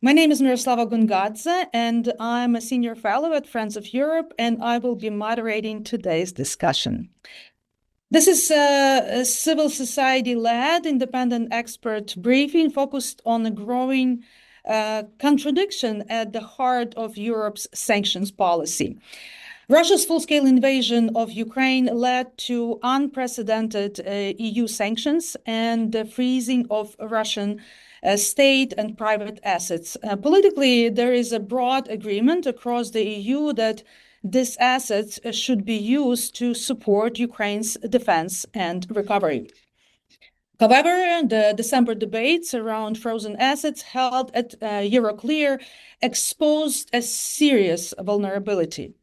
My name is Miroslava Gungadze, and I'm a senior fellow at Friends of Europe, and I will be moderating today's discussion. This is a civil society-led independent expert briefing focused on the growing contradiction at the heart of Europe's sanctions policy. Russia's full-scale invasion of Ukraine led to unprecedented EU sanctions and the freezing of Russian state and private assets. Politically, there is a broad agreement across the EU that these assets should be used to support Ukraine's defense and recovery. However, the December debates around frozen assets held at Euroclear exposed a serious vulnerability.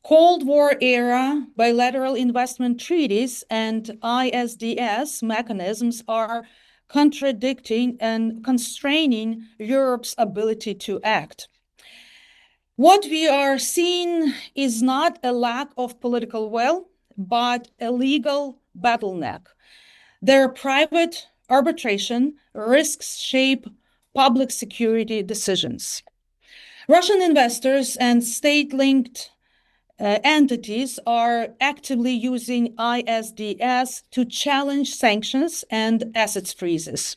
Cold War-era bilateral investment treaties and ISDS mechanisms are contradicting and constraining Europe's ability to act. What we are seeing is not a lack of political will, but a legal bottleneck. Their private arbitration risks shape public security decisions. Russian investors and state-linked entities are actively using ISDS to challenge sanctions and assets freezes.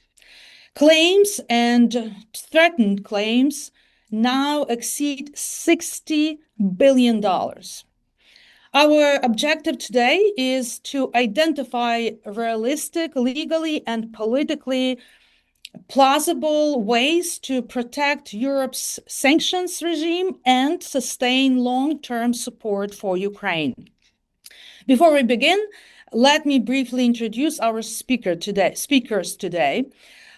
Claims and threatened claims now exceed $60 billion. Our objective today is to identify realistic, legally and politically plausible ways to protect Europe's sanctions regime and sustain long-term support for Ukraine. Before we begin, let me briefly introduce our speakers today.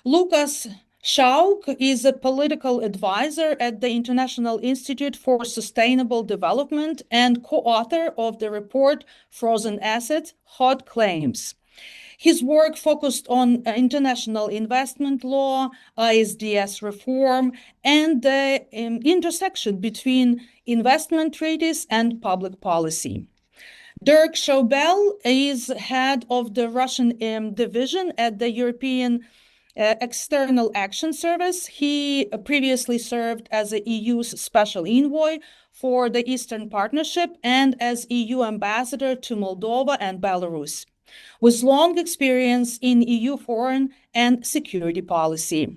Lukas Schauk is a political advisor at the International Institute for Sustainable Development and co-author of the report Frozen Assets, Hot Claims. His work focused on international investment law, ISDS reform, and the intersection between investment treaties and public policy. Dirk Schaubel is head of the Russian division at the European External Action Service. He previously served as the EU's special envoy for the Eastern Partnership and as EU ambassador to Moldova and Belarus, with long experience in EU foreign and security policy.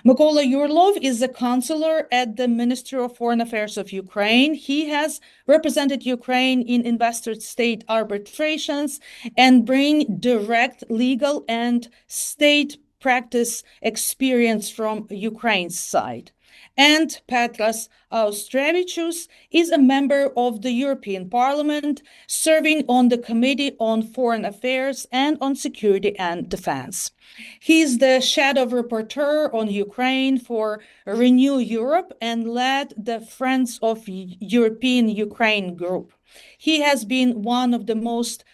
Mykola Yurlov is a counselor at the Ministry of Foreign Affairs of Ukraine. He has represented Ukraine in investor-state arbitrations and brings direct legal and state practice experience from Ukraine's side. And Petras Austrevicius is a member of the European Parliament, serving on the Committee on Foreign Affairs and on Security and Defense. He is the shadow rapporteur on Ukraine for Renew Europe and led the Friends of European Ukraine group. He has been one of the most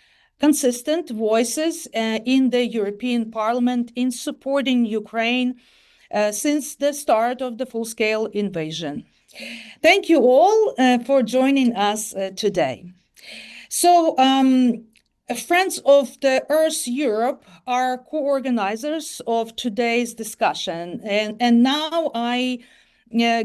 consistent voices in the European Parliament in supporting Ukraine since the start of the full-scale invasion. Thank you all for joining us today. So, Friends of the Earth Europe are co-organizers of today's discussion. And now I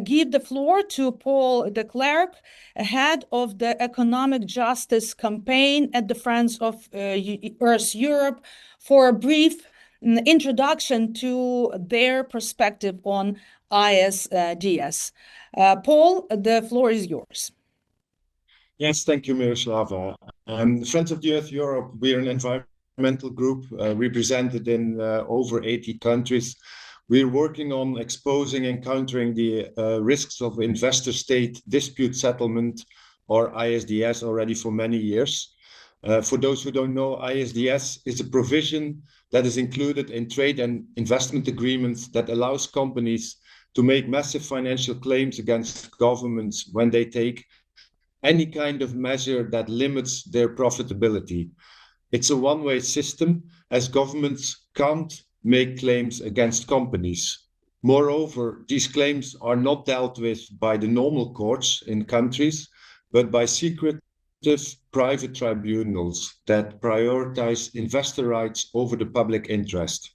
give the floor to Paul de Klerk, head of the Economic Justice Campaign at the Friends of Earth Europe, for a brief introduction to their perspective on ISDS. Paul, the floor is yours. Yes, thank you, Miroslava. Friends of the Earth Europe, we are an environmental group represented in over 80 countries. We're working on exposing and countering the risks of investor-state dispute settlement, or ISDS, already for many years. For those who don't know, ISDS is a provision that is included in trade and investment agreements that allows companies to make massive financial claims against governments when they take any kind of measure that limits their profitability. It's a one-way system, as governments can't make claims against companies. Moreover, these claims are not dealt with by the normal courts in countries, but by secretive private tribunals that prioritize investor rights over the public interest.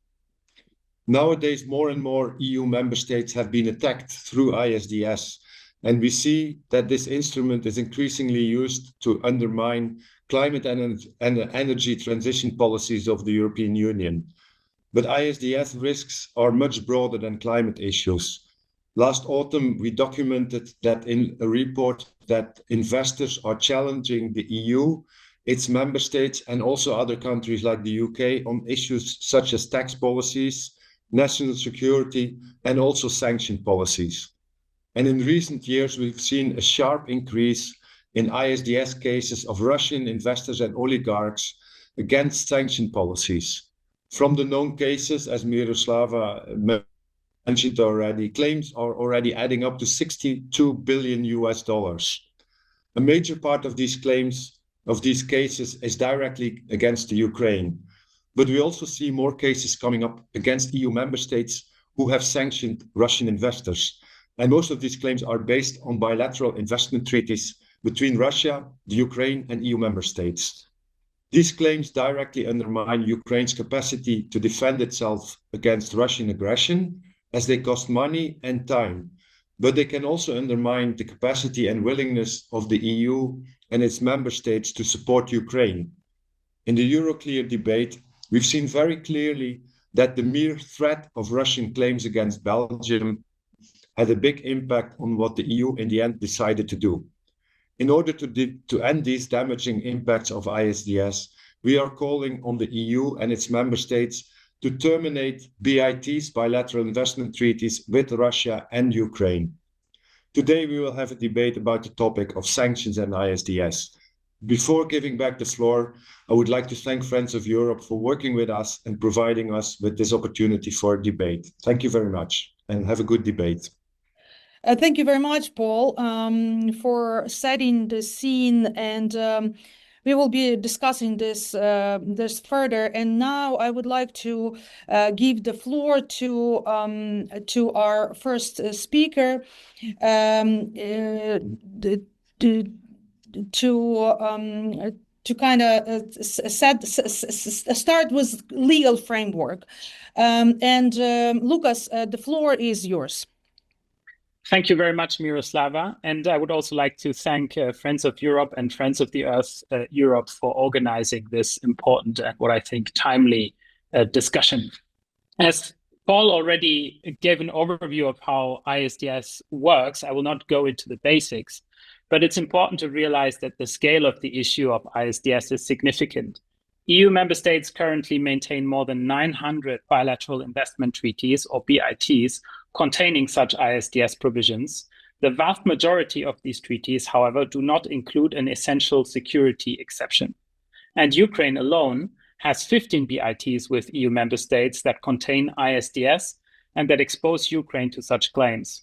Nowadays, more and more EU member states have been attacked through ISDS, and we see that this instrument is increasingly used to undermine climate and energy transition policies of the European Union. But ISDS risks are much broader than climate issues. Last autumn, we documented that in a report that investors are challenging the EU, its member states, and also other countries like the UK on issues such as tax policies, national security, and also sanction policies. And in recent years, we've seen a sharp increase in ISDS cases of Russian investors and oligarchs against sanction policies. From the known cases, as Miroslava mentioned already, claims are already adding up to 62 billion US dollars. A major part of these claims, of these cases, is directly against the Ukraine. But we also see more cases coming up against EU member states who have sanctioned Russian investors. And most of these claims are based on bilateral investment treaties between Russia, the Ukraine, and EU member states. These claims directly undermine Ukraine's capacity to defend itself against Russian aggression, as they cost money and time. But they can also undermine the capacity and willingness of the EU and its member states to support Ukraine. In the Euroclear debate, we've seen very clearly that the mere threat of Russian claims against Belgium had a big impact on what the EU in the end decided to do. In order to end these damaging impacts of ISDS, we are calling on the EU and its member states to terminate BIT's bilateral investment treaties with Russia and Ukraine. Today, we will have a debate about the topic of sanctions and ISDS. Before giving back the floor, I would like to thank Friends of Europe for working with us and providing us with this opportunity for a debate. Thank you very much and have a good debate. Thank you very much, Paul, for setting the scene, and we will be discussing this further. And now I would like to give the floor to our first speaker to kind of start with legal framework. Lucas, the floor is yours. Thank you very much, Miroslava. And I would also like to thank Friends of Europe and Friends of the Earth Europe for organizing this important and what I think timely discussion. As Paul already gave an overview of how ISDS works, I will not go into the basics, but it's important to realize that the scale of the issue of ISDS is significant. EU member states currently maintain more than 900 bilateral investment treaties, or BITs, containing such ISDS provisions. The vast majority of these treaties, however, do not include an essential security exception. And Ukraine alone has 15 BITs with EU member states that contain ISDS and that expose Ukraine to such claims.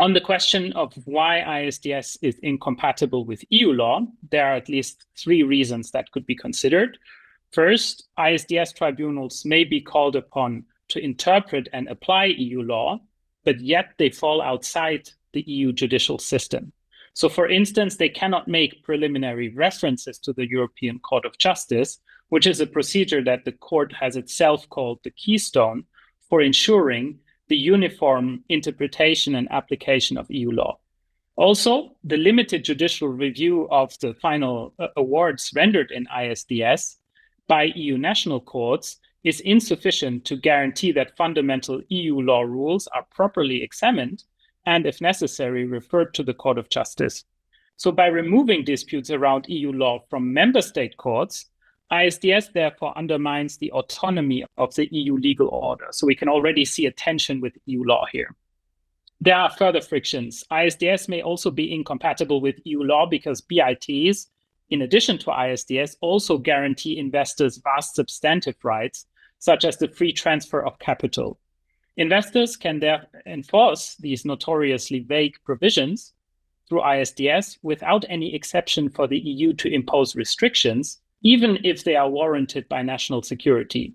On the question of why ISDS is incompatible with EU law, there are at least 3 reasons that could be considered. First, ISDS tribunals may be called upon to interpret and apply EU law, but yet they fall outside the EU judicial system. So, for instance, they cannot make preliminary references to the European Court of Justice, which is a procedure that the court has itself called the keystone for ensuring the uniform interpretation and application of EU law. Also, the limited judicial review of the final awards rendered in ISDS by EU national courts is insufficient to guarantee that fundamental EU law rules are properly examined and, if necessary, referred to the Court of Justice. So by removing disputes around EU law from member state courts, ISDS therefore undermines the autonomy of the EU legal order. So we can already see a tension with EU law here. There are further frictions. ISDS may also be incompatible with EU law because BITs, in addition to ISDS, also guarantee investors vast substantive rights, such as the free transfer of capital. Investors can therefore enforce these notoriously vague provisions through ISDS without any exception for the EU to impose restrictions, even if they are warranted by national security.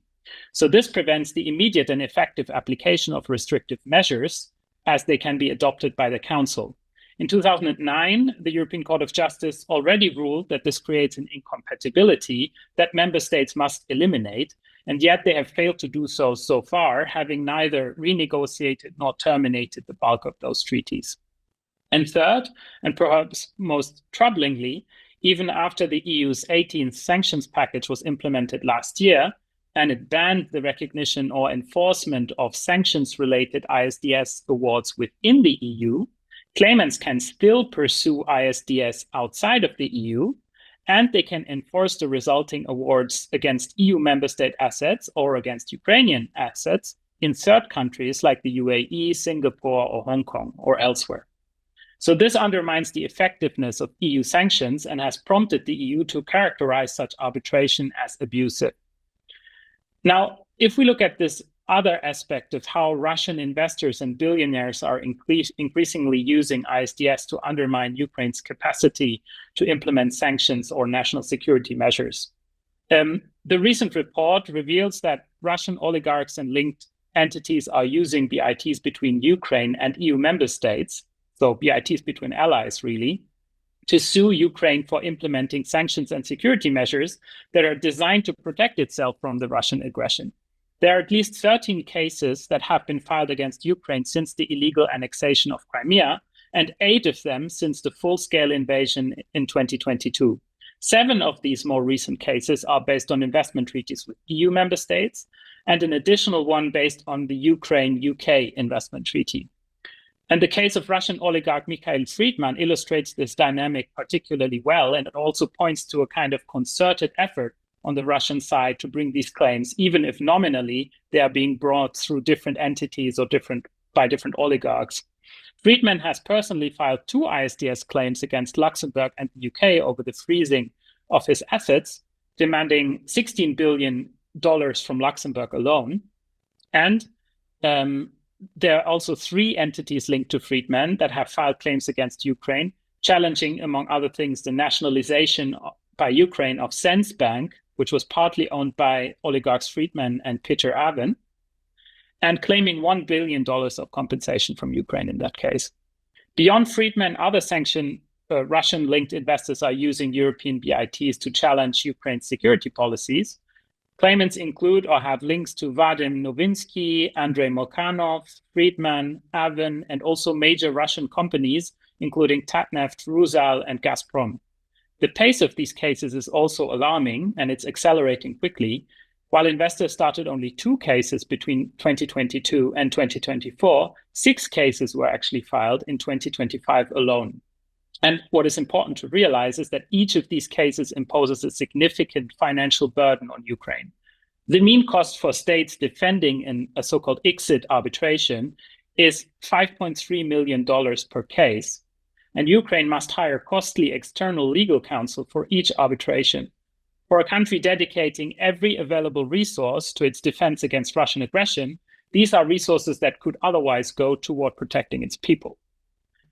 So this prevents the immediate and effective application of restrictive measures, as they can be adopted by the Council. In 2009, the European Court of Justice already ruled that this creates an incompatibility that member states must eliminate, and yet they have failed to do so so far, having neither renegotiated nor terminated the bulk of those treaties. And third, and perhaps most troublingly, even after the EU's 18th sanctions package was implemented last year, and it banned the recognition or enforcement of sanctions-related ISDS awards within the EU, claimants can still pursue ISDS outside of the EU, and they can enforce the resulting awards against EU member state assets or against Ukrainian assets in third countries like the UAE, Singapore, or Hong Kong, or elsewhere. So this undermines the effectiveness of EU sanctions and has prompted the EU to characterize such arbitration as abusive. Now, if we look at this other aspect of how Russian investors and billionaires are increasingly using ISDS to undermine Ukraine's capacity to implement sanctions or national security measures. The recent report reveals that Russian oligarchs and linked entities are using BITs between Ukraine and EU member states, so BITs between allies really, to sue Ukraine for implementing sanctions and security measures that are designed to protect itself from the Russian aggression. There are at least 13 cases that have been filed against Ukraine since the illegal annexation of Crimea, and 8 of them since the full-scale invasion in 2022. 7 of these more recent cases are based on investment treaties with EU member states, and an additional one based on the Ukraine-UK investment treaty. And the case of Russian oligarch Mikhail Friedman illustrates this dynamic particularly well, and it also points to a kind of concerted effort on the Russian side to bring these claims, even if nominally they are being brought through different entities or by different oligarchs. Friedman has personally filed 2 ISDS claims against Luxembourg and the UK over the freezing of his assets, demanding $16 billion from Luxembourg alone. And there are also 3 entities linked to Friedman that have filed claims against Ukraine, challenging, among other things, the nationalization by Ukraine of Sense Bank, which was partly owned by oligarchs Friedman and Peter Aven, and claiming $1 billion of compensation from Ukraine in that case. Beyond Friedman, other sanctioned Russian-linked investors are using European BITs to challenge Ukraine's security policies. Claimants include or have links to Vadim Novinsky, Andrei Molchanov, Friedman, Aven, and also major Russian companies, including Tatneft, Rusal, and Gazprom. The pace of these cases is also alarming, and it's accelerating quickly. While investors started only 2 cases between 2022 and 2024, 6 cases were actually filed in 2025 alone. And what is important to realize is that each of these cases imposes a significant financial burden on Ukraine. The mean cost for states defending in a so-called ICSID arbitration is $5.3 million per case. And Ukraine must hire costly external legal counsel for each arbitration. For a country dedicating every available resource to its defense against Russian aggression, these are resources that could otherwise go toward protecting its people.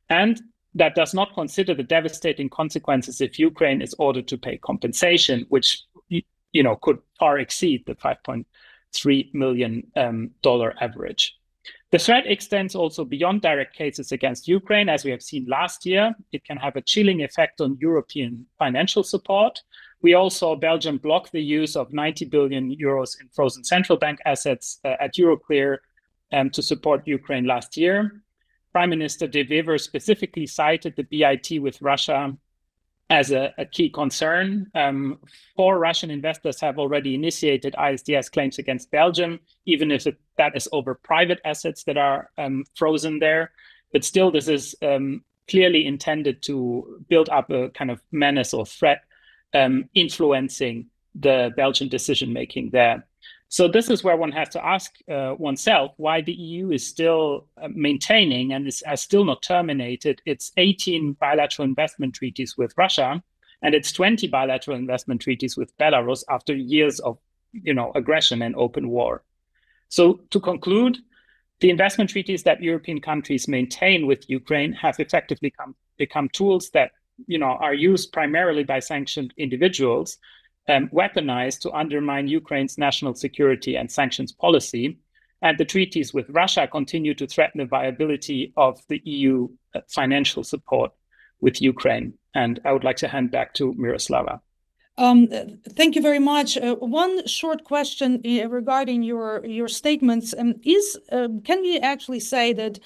And that does not consider the devastating consequences if Ukraine is ordered to pay compensation, which could far exceed the $5.3 million average. The threat extends also beyond direct cases against Ukraine. As we have seen last year, it can have a chilling effect on European financial support. We also saw Belgium block the use of 90 billion euros in frozen central bank assets at Euroclear to support Ukraine last year. Prime Minister De Wever specifically cited the BIT with Russia as a key concern. 4 Russian investors have already initiated ISDS claims against Belgium, even if that is over private assets that are frozen there. But still, this is clearly intended to build up a kind of menace or threat, influencing the Belgian decision-making there. So this is where one has to ask oneself why the EU is still maintaining and has still not terminated its 18 bilateral investment treaties with Russia and its 20 bilateral investment treaties with Belarus after years of aggression and open war. So to conclude, the investment treaties that European countries maintain with Ukraine have effectively become tools that are used primarily by sanctioned individuals, weaponized to undermine Ukraine's national security and sanctions policy. And the treaties with Russia continue to threaten the viability of the EU financial support with Ukraine. And I would like to hand back to Miroslava. Thank you very much. One short question regarding your statements can we actually say that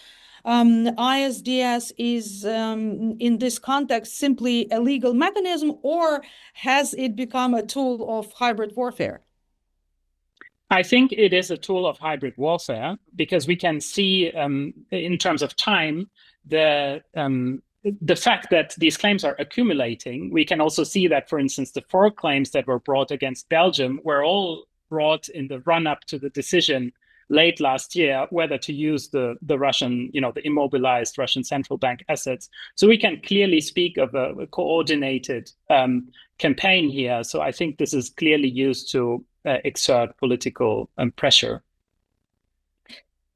ISDS is in this context simply a legal mechanism, or has it become a tool of hybrid warfare? I think it is a tool of hybrid warfare because we can see in terms of time the fact that these claims are accumulating. We can also see that, for instance, the 4 claims that were brought against Belgium were all brought in the run-up to the decision late last year whether to use the Russian, the immobilized Russian central bank assets. So we can clearly speak of a coordinated campaign here. So I think this is clearly used to exert political pressure.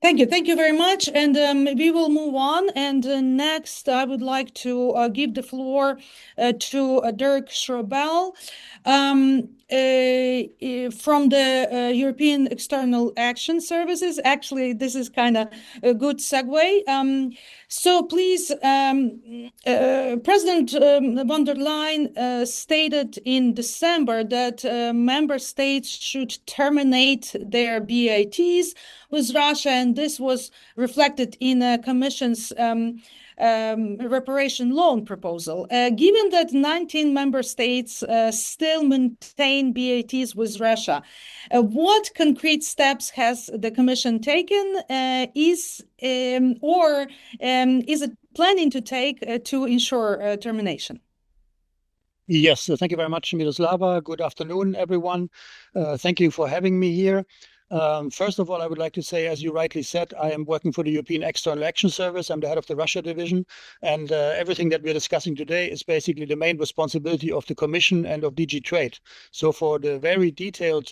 Thank you very much. And we will move on. And next, I would like to give the floor to Dirk Schrobel from the European External Action Services. Actually, this is kind of a good segue. So please, President von der Leyen stated in December that member states should terminate their BATs with Russia, and this was reflected in the Commission's reparation loan proposal. Given that 19 member states still maintain BATs with Russia, what concrete steps has the Commission taken, is it planning to take to ensure termination? Yes, thank you very much, Miroslava. Good afternoon, everyone. Thank you for having me here. First of all, I would like to say, as you rightly said, I am working for the European External Action Service. I'm the head of the Russia division, and everything that we're discussing today is basically the main responsibility of the Commission and of DG Trade. So for the very detailed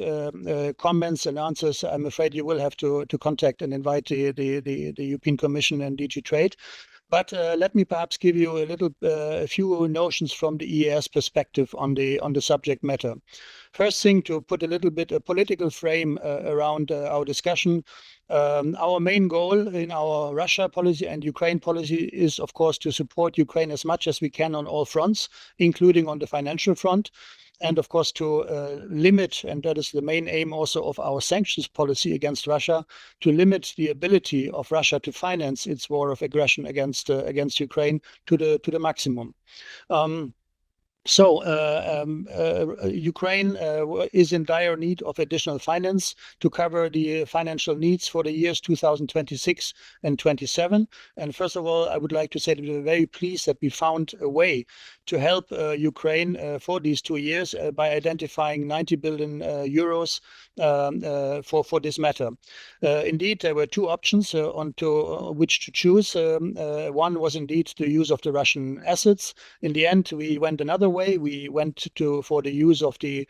comments and answers, I'm afraid you will have to contact and invite the European Commission and DG Trade. But let me perhaps give you a few notions from the EAS perspective on the subject matter. First thing, to put a little bit a political frame around our discussion. Our main goal in our Russia policy and Ukraine policy is, of course, to support Ukraine as much as we can on all fronts, including on the financial front. And of course, to limit, and that is the main aim also of our sanctions policy against Russia, to limit the ability of Russia to finance its war of aggression against Ukraine to the maximum. Ukraine is in dire need of additional finance to cover the financial needs for the years 2026 and 27. And first of all, I would like to say that we're very pleased that we found a way to help Ukraine for these 2 years by identifying 90 billion euros for this matter. Indeed, there were 2 options on which to choose. One was indeed the use of the Russian assets. In the end, we went another way. We went for the use of the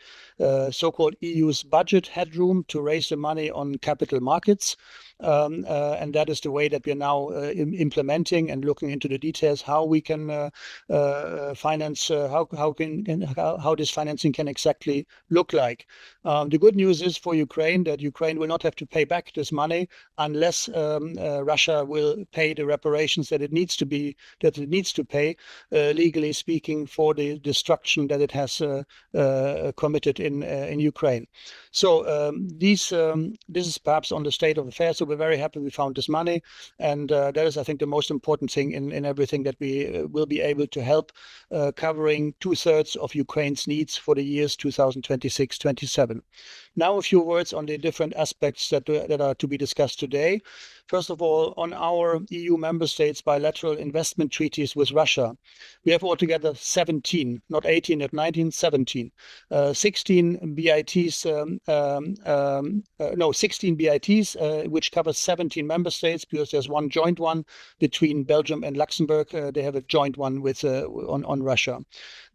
so-called EU's budget headroom to raise the money on capital markets. And that is the way that we are now implementing and looking into the details how we can finance, how this financing can exactly look like. The good news is for Ukraine that Ukraine will not have to pay back this money unless Russia will pay the reparations that it needs to pay, legally speaking, for the destruction that it has committed in Ukraine. So this is perhaps on the state of affairs. So we're very happy we found this money, and that is, I think, the most important thing in everything, that we will be able to help covering 2/3 of Ukraine's needs for the years 2026-27. Now, a few words on the different aspects that are to be discussed today. First of all, on our EU member states bilateral investment treaties with Russia, we have altogether 17, not 18, not 19, 17. 16 BITs, 16 BITs, which covers 17 member states, because there's one joint one between Belgium and Luxembourg. They have a joint one with on Russia.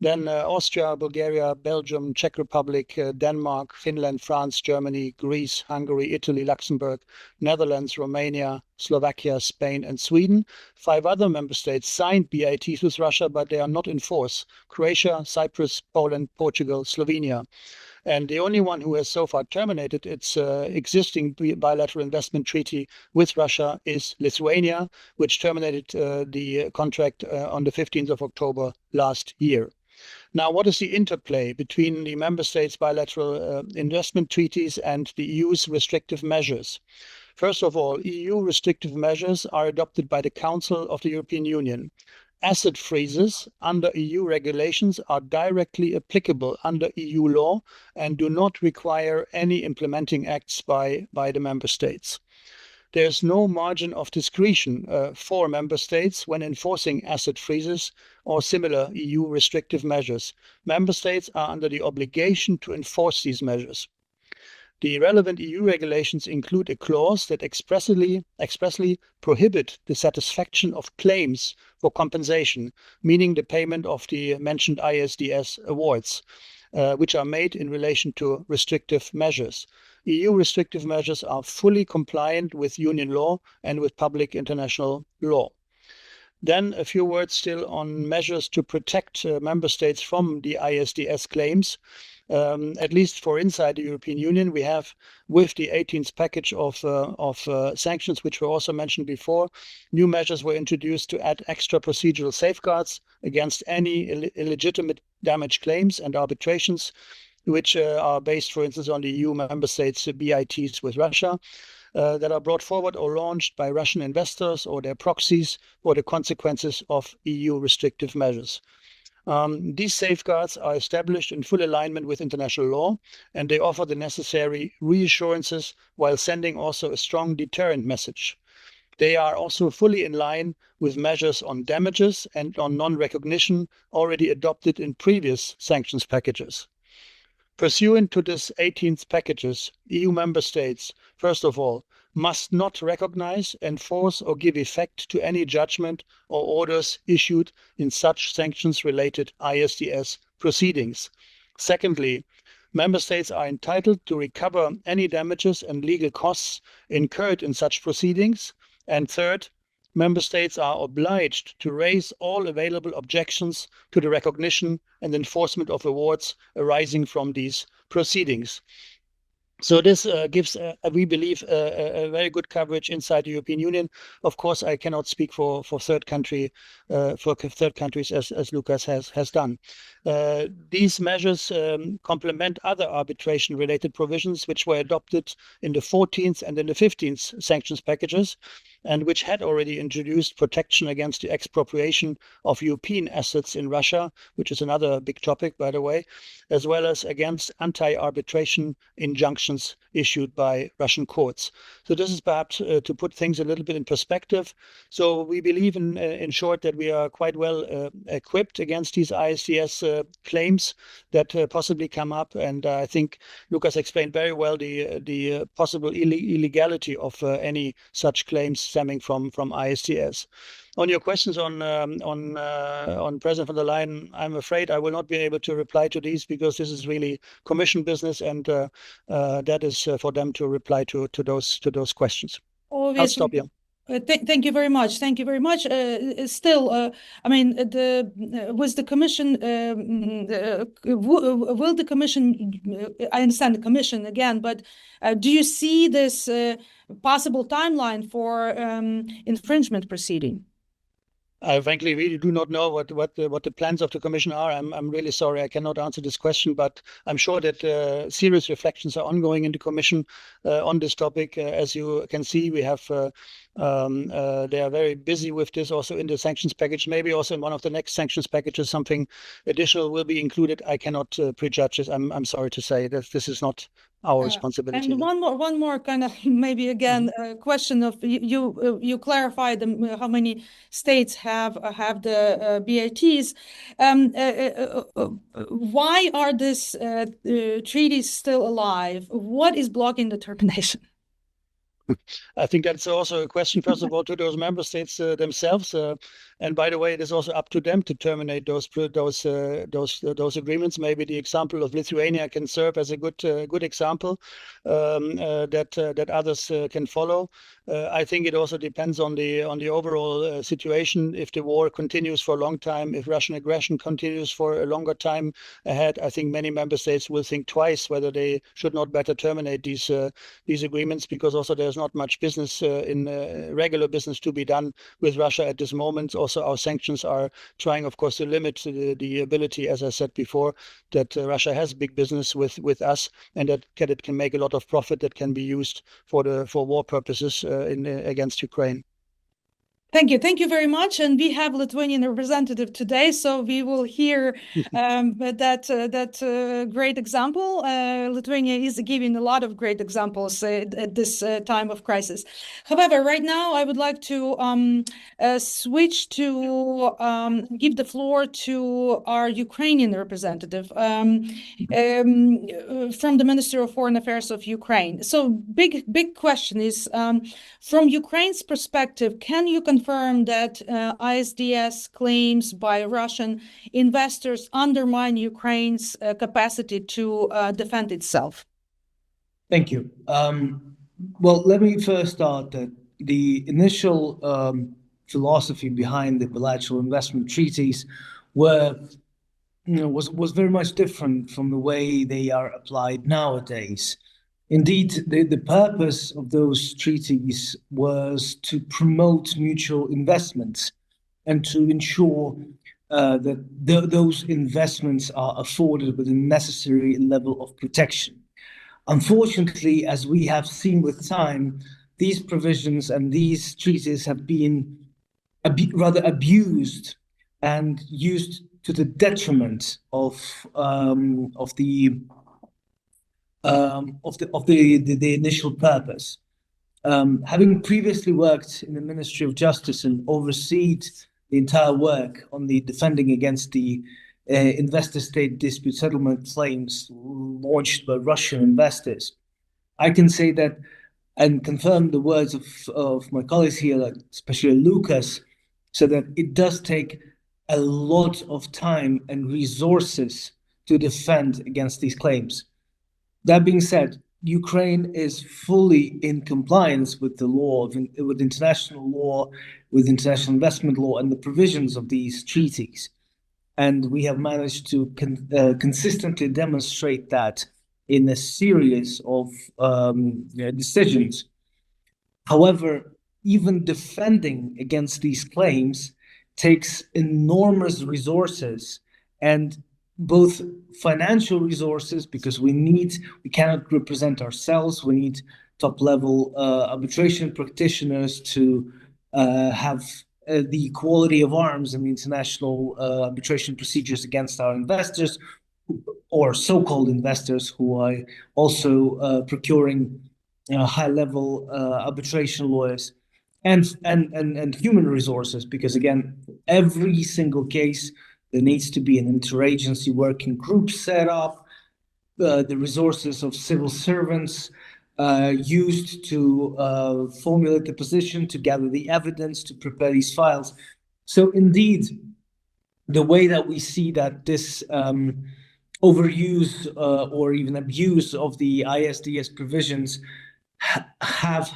Then Austria, Bulgaria, Belgium, Czech Republic, Denmark, Finland, France, Germany, Greece, Hungary, Italy, Luxembourg, Netherlands, Romania, Slovakia, Spain, and Sweden. 5 other member states signed BITs with Russia, but they are not in force: Croatia, Cyprus, Poland, Portugal, Slovenia. And the only one who has so far terminated its existing bilateral investment treaty with Russia is Lithuania, which terminated the contract on the 15th of October last year. Now, what is the interplay between the member states' bilateral investment treaties and the EU's restrictive measures? First of all, EU restrictive measures are adopted by the Council of the European Union. Asset freezes under EU regulations are directly applicable under EU law and do not require any implementing acts by the member states. There is no margin of discretion for member states when enforcing asset freezes or similar EU restrictive measures. Member states are under the obligation to enforce these measures. The relevant EU regulations include a clause that expressly prohibit the satisfaction of claims for compensation, meaning the payment of the mentioned ISDS awards, which are made in relation to restrictive measures. EU restrictive measures are fully compliant with Union law and with public international law. Then a few words still on measures to protect member states from the ISDS claims. At least for inside the European Union, we have, with the 18th package of sanctions, which were also mentioned before, new measures were introduced to add extra procedural safeguards against any illegitimate damage claims and arbitrations, which are based, for instance, on the EU member states' BITs with Russia, that are brought forward or launched by Russian investors or their proxies for the consequences of EU restrictive measures. These safeguards are established in full alignment with international law, and they offer the necessary reassurances while sending also a strong deterrent message. They are also fully in line with measures on damages and on non-recognition already adopted in previous sanctions packages. Pursuant to this 18th packages, EU member states, first of all, must not recognize, enforce, or give effect to any judgment or orders issued in such sanctions-related ISDS proceedings. Secondly, member states are entitled to recover any damages and legal costs incurred in such proceedings. And third, member states are obliged to raise all available objections to the recognition and enforcement of awards arising from these proceedings. So this gives, we believe, a very good coverage inside the European Union. Of course, I cannot speak for third countries as Lucas has done. These measures complement other arbitration-related provisions which were adopted in the 14th and in the 15th sanctions packages, and which had already introduced protection against the expropriation of European assets in Russia, which is another big topic, by the way, as well as against anti-arbitration injunctions issued by Russian courts. So this is perhaps to put things a little bit in perspective. So we believe in short that we are quite well equipped against these ISDS claims that possibly come up. And I think Lucas explained very well the possible illegality of any such claims stemming from ISDS. On your questions on President von der Leyen, I'm afraid I will not be able to reply to these because this is really Commission business, and that is for them to reply to those questions. Obviously. I'll stop here. Thank you very much. Thank you very much. Still, I mean, was the Commission? Will the Commission? I understand the Commission again, but do you see this possible timeline for infringement proceeding? I frankly really do not know what the plans of the Commission are. I'm really sorry I cannot answer this question, but I'm sure that serious reflections are ongoing in the Commission on this topic. As you can see, we have they are very busy with this also in the sanctions package. Maybe also in one of the next sanctions packages, something additional will be included. I cannot prejudge this. I'm sorry to say that this is not our responsibility. And one more kind of maybe again question of you clarified how many states have the BITs. Why are these treaties still alive? What is blocking the termination? I think that's also a question, first of all, to those member states themselves. And by the way, it is also up to them to terminate those agreements. Maybe the example of Lithuania can serve as a good example that others can follow. I think it also depends on the overall situation. If the war continues for a long time, if Russian aggression continues for a longer time ahead, I think many member states will think twice whether they should not better terminate these agreements, because also there's not much business in regular business to be done with Russia at this moment. Also, our sanctions are trying, of course, to limit the ability, as I said before, that Russia has big business with us, and that it can make a lot of profit that can be used for war purposes against Ukraine. Thank you very much. And we have Lithuanian representative today, so we will hear that great example. Lithuania is giving a lot of great examples at this time of crisis. However, right now I would like to switch to give the floor to our Ukrainian representative from the Ministry of Foreign Affairs of Ukraine. So big question is, from Ukraine's perspective, can you confirm that ISDS claims by Russian investors undermine Ukraine's capacity to defend itself? Thank you. Well, let me first start that the initial philosophy behind the bilateral investment treaties was very much different from the way they are applied nowadays. Indeed, the purpose of those treaties was to promote mutual investments and to ensure that those investments are afforded with the necessary level of protection. Unfortunately, as we have seen with time, these provisions and these treaties have been rather abused and used to the detriment of the initial purpose. Having previously worked in the Ministry of Justice and overseen the entire work on the defending against the investor-state dispute settlement claims launched by Russian investors, I can say that and confirm the words of my colleagues here, like especially Lucas, so that it does take a lot of time and resources to defend against these claims. That being said, Ukraine is fully in compliance with the law, with international law, with international investment law, and the provisions of these treaties. And we have managed to consistently demonstrate that in a series of decisions. However, even defending against these claims takes enormous resources, and both financial resources, because we cannot represent ourselves. We need top-level arbitration practitioners to have the equality of arms in the international arbitration procedures against our investors, or so-called investors who are also procuring high-level arbitration lawyers, and human resources, because again, every single case, there needs to be an interagency working group set up, the resources of civil servants used to formulate the position, to gather the evidence, to prepare these files. So indeed, the way that we see that this overuse or even abuse of the ISDS provisions have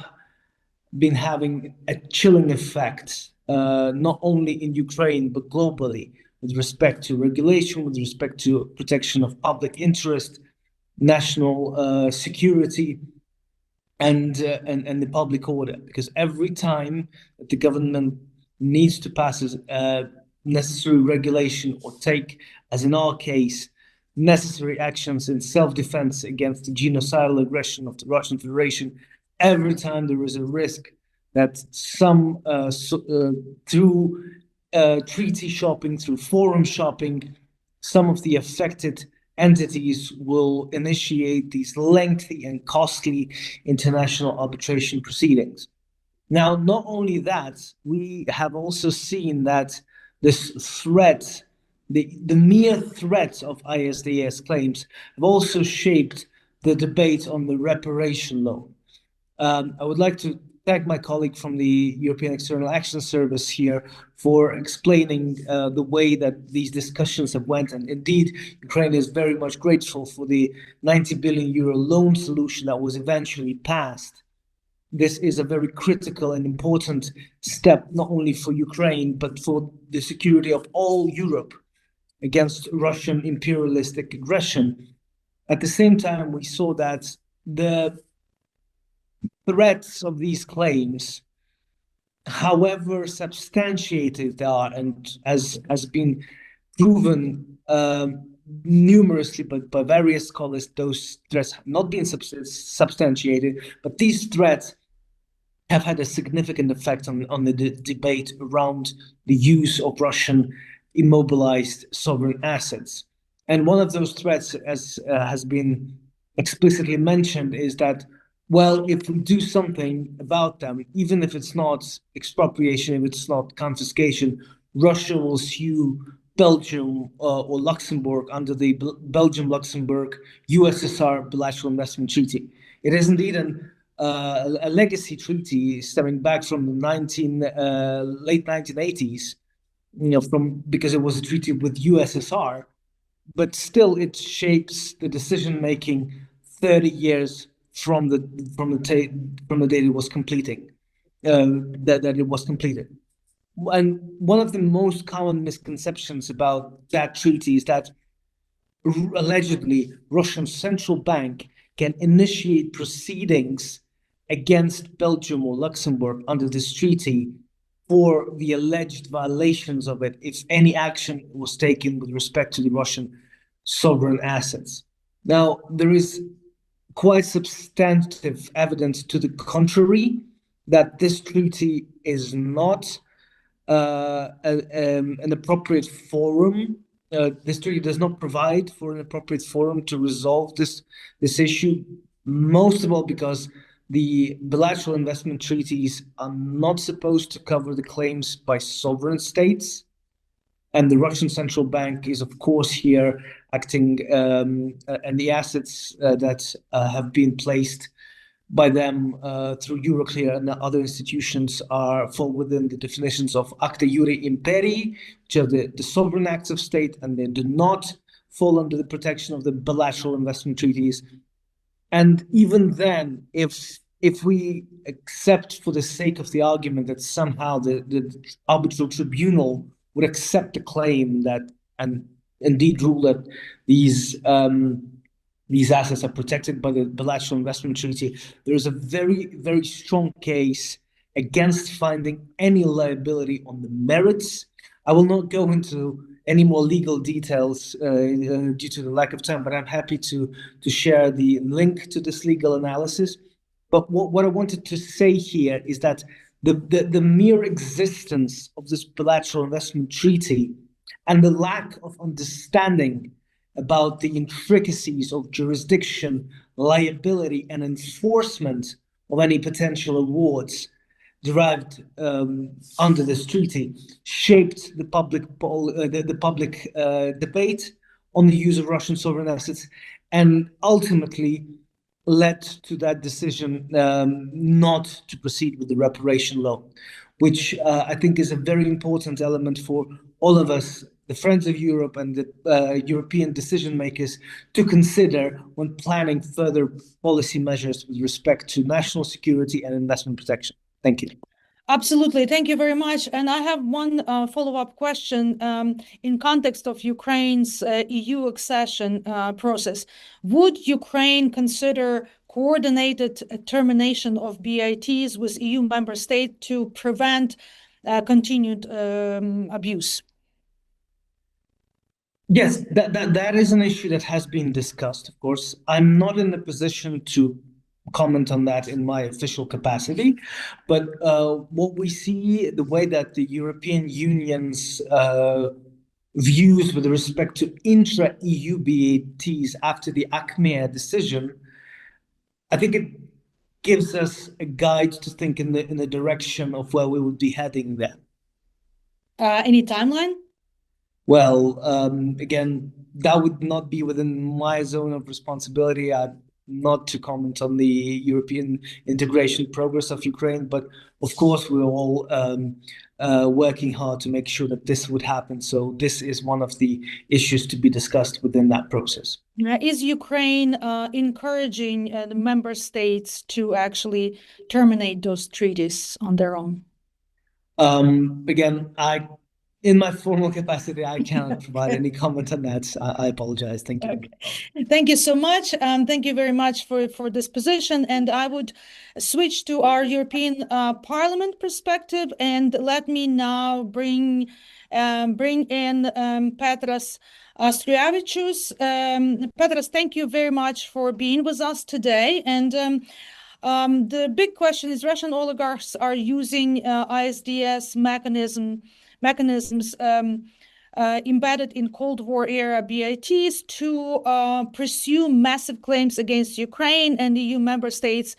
been having a chilling effect, not only in Ukraine, but globally, with respect to regulation, with respect to protection of public interest, national security, and the public order. Because every time that the government needs to pass necessary regulation or take, as in our case, necessary actions in self-defense against the genocidal aggression of the Russian Federation, every time there is a risk that some through treaty shopping, through forum shopping, some of the affected entities will initiate these lengthy and costly international arbitration proceedings. Now, not only that, we have also seen that this threat, the mere threat of ISDS claims, have also shaped the debate on the reparation law. I would like to thank my colleague from the European External Action Service here for explaining the way that these discussions have went. And indeed, Ukraine is very much grateful for the 90 billion euro loan solution that was eventually passed. This is a very critical and important step, not only for Ukraine, but for the security of all Europe against Russian imperialistic aggression. At the same time, we saw that the threats of these claims, however substantiated they are, and as has been proven numerously by various scholars, those threats have not been substantiated, but these threats have had a significant effect on the debate around the use of Russian immobilized sovereign assets. And one of those threats, as has been explicitly mentioned, is that, well, if we do something about them, even if it's not expropriation, if it's not confiscation, Russia will sue Belgium or Luxembourg under the Belgium-Luxembourg USSR Bilateral Investment Treaty. It is indeed a legacy treaty stemming back from the late 1980s, because it was a treaty with USSR, but still it shapes the decision making 30 years from the date it was completing, that it was completed. And one of the most common misconceptions about that treaty is that allegedly Russian central bank can initiate proceedings against Belgium or Luxembourg under this treaty for the alleged violations of it, if any action was taken with respect to the Russian sovereign assets. Now, there is quite substantive evidence to the contrary, that this treaty is not an appropriate forum. This treaty does not provide for an appropriate forum to resolve this issue, most of all because the bilateral investment treaties are not supposed to cover the claims by sovereign states. And the Russian central bank is, of course, here acting, and the assets that have been placed by them through Euroclear and other institutions fall within the definitions of acta iure imperii, which are the sovereign acts of state, and they do not fall under the protection of the bilateral investment treaties. And even then, if we accept for the sake of the argument that somehow the arbitral tribunal would accept the claim that, and indeed rule that these assets are protected by the bilateral investment treaty, there is a very, very strong case against finding any liability on the merits. I will not go into any more legal details due to the lack of time, but I'm happy to share the link to this legal analysis. But what I wanted to say here is that the mere existence of this bilateral investment treaty and the lack of understanding about the intricacies of jurisdiction, liability, and enforcement of any potential awards derived under this treaty shaped the public debate on the use of Russian sovereign assets, and ultimately led to that decision not to proceed with the reparation loan, which I think is a very important element for all of us, the Friends of Europe and the European decision makers, to consider when planning further policy measures with respect to national security and investment protection. Thank you. Absolutely. Thank you very much. And I have one follow-up question in context of Ukraine's EU accession process. Would Ukraine consider coordinated termination of BITs with EU member states to prevent continued abuse? Yes, that is an issue that has been discussed, of course. I'm not in a position to comment on that in my official capacity, but what we see, the way that the European Union's views with respect to intra-EU BATs after the ACMEA decision, I think it gives us a guide to think in the direction of where we would be heading there. Any timeline? Well, again, that would not be within my zone of responsibility. Not to comment on the European integration progress of Ukraine, but of course we're all working hard to make sure that this would happen. So this is one of the issues to be discussed within that process. Is Ukraine encouraging the member states to actually terminate those treaties on their own? Again, I In my formal capacity, I cannot provide any comment on that. I apologize. Thank you. Okay. Thank you so much. Thank you very much for this position. And I would switch to our European Parliament perspective. And let me now bring in Petras Austriavicius. Petras, thank you very much for being with us today. And the big question is Russian oligarchs are using ISDS mechanisms embedded in Cold War era BITs to pursue massive claims against Ukraine and EU member states,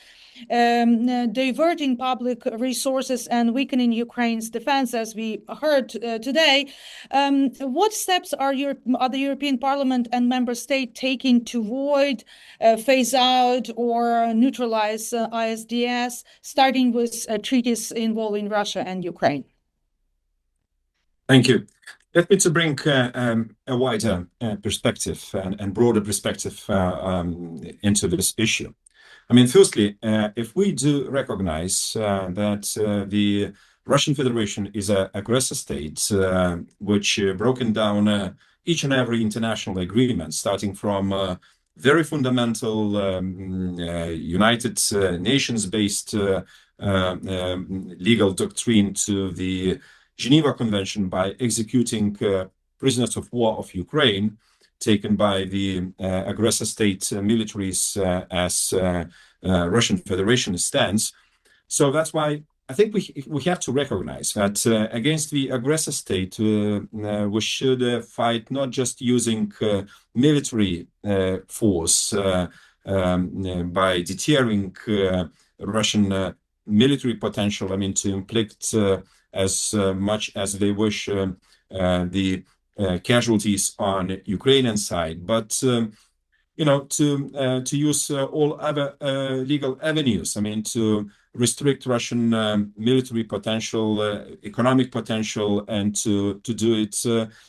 diverting public resources and weakening Ukraine's defense, as we heard today. What steps are the European Parliament and member state taking to avoid, phase out, or neutralize ISDS, starting with treaties involving Russia and Ukraine? Thank you. Let me to bring a wider perspective and broader perspective into this issue. I mean, firstly, if we do recognize that the Russian Federation is an aggressor state, which broken down each and every international agreement, starting from very fundamental United Nations-based legal doctrine to the Geneva Convention, by executing prisoners of war of Ukraine taken by the aggressor state militaries as Russian Federation stands. So that's why I think we have to recognize that against the aggressor state, we should fight not just using military force by deterring Russian military potential, I mean, to inflict as much as they wish the casualties on Ukrainian side, but to use all other legal avenues. I mean, to restrict Russian military potential, economic potential, and to do it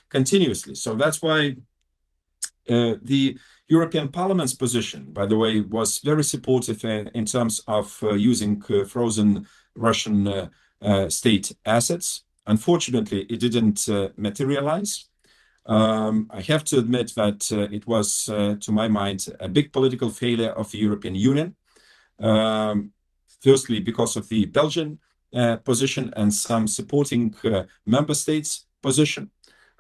continuously. So that's why the European Parliament's position, by the way, was very supportive in terms of using frozen Russian state assets. Unfortunately, it didn't materialize. I have to admit that it was, to my mind, a big political failure of the European Union. Firstly, because of the Belgian position and some supporting member states' position.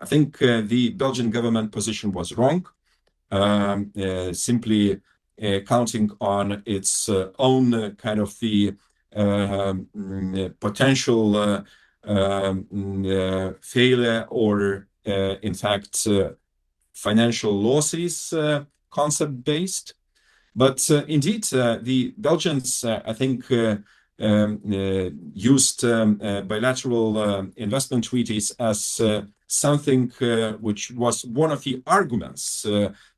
I think the Belgian government position was wrong, simply counting on its own kind of the potential failure or in fact financial losses concept-based. But indeed, the Belgians, I think, used bilateral investment treaties as something which was one of the arguments,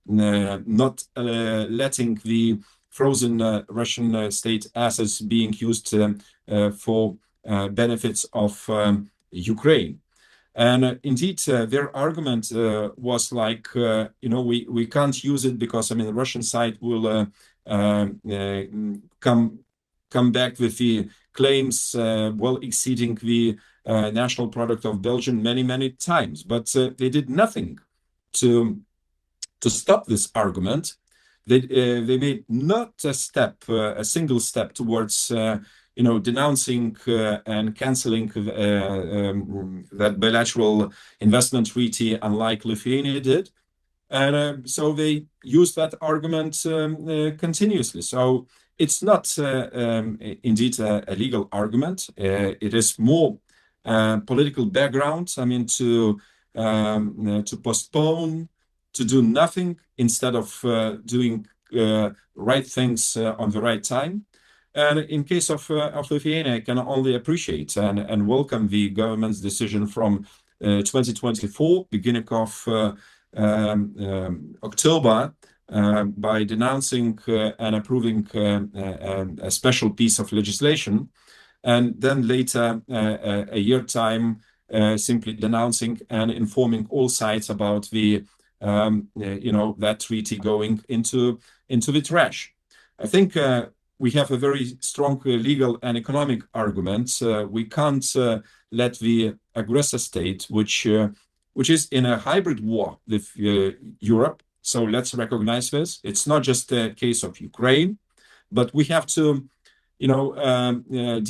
not letting the frozen Russian state assets being used for benefits of Ukraine. And indeed, their argument was like, we can't use it because, I mean, the Russian side will come back with the claims well exceeding the national product of Belgium many, many times. But they did nothing to stop this argument. They made not a single step towards denouncing and canceling that bilateral investment treaty, unlike Lithuania did. And so they used that argument continuously. So it's not indeed a legal argument. It is more political background. I mean, to postpone, to do nothing instead of doing right things on the right time. And in case of Lithuania, I can only appreciate and welcome the government's decision from 2024, beginning of October, by denouncing and approving a special piece of legislation, and then later a year time simply denouncing and informing all sides about the that treaty going into the trash. I think we have a very strong legal and economic argument. We can't let the aggressor state, which is in a hybrid war with Europe. So let's recognize this. It's not just a case of Ukraine, but we have to,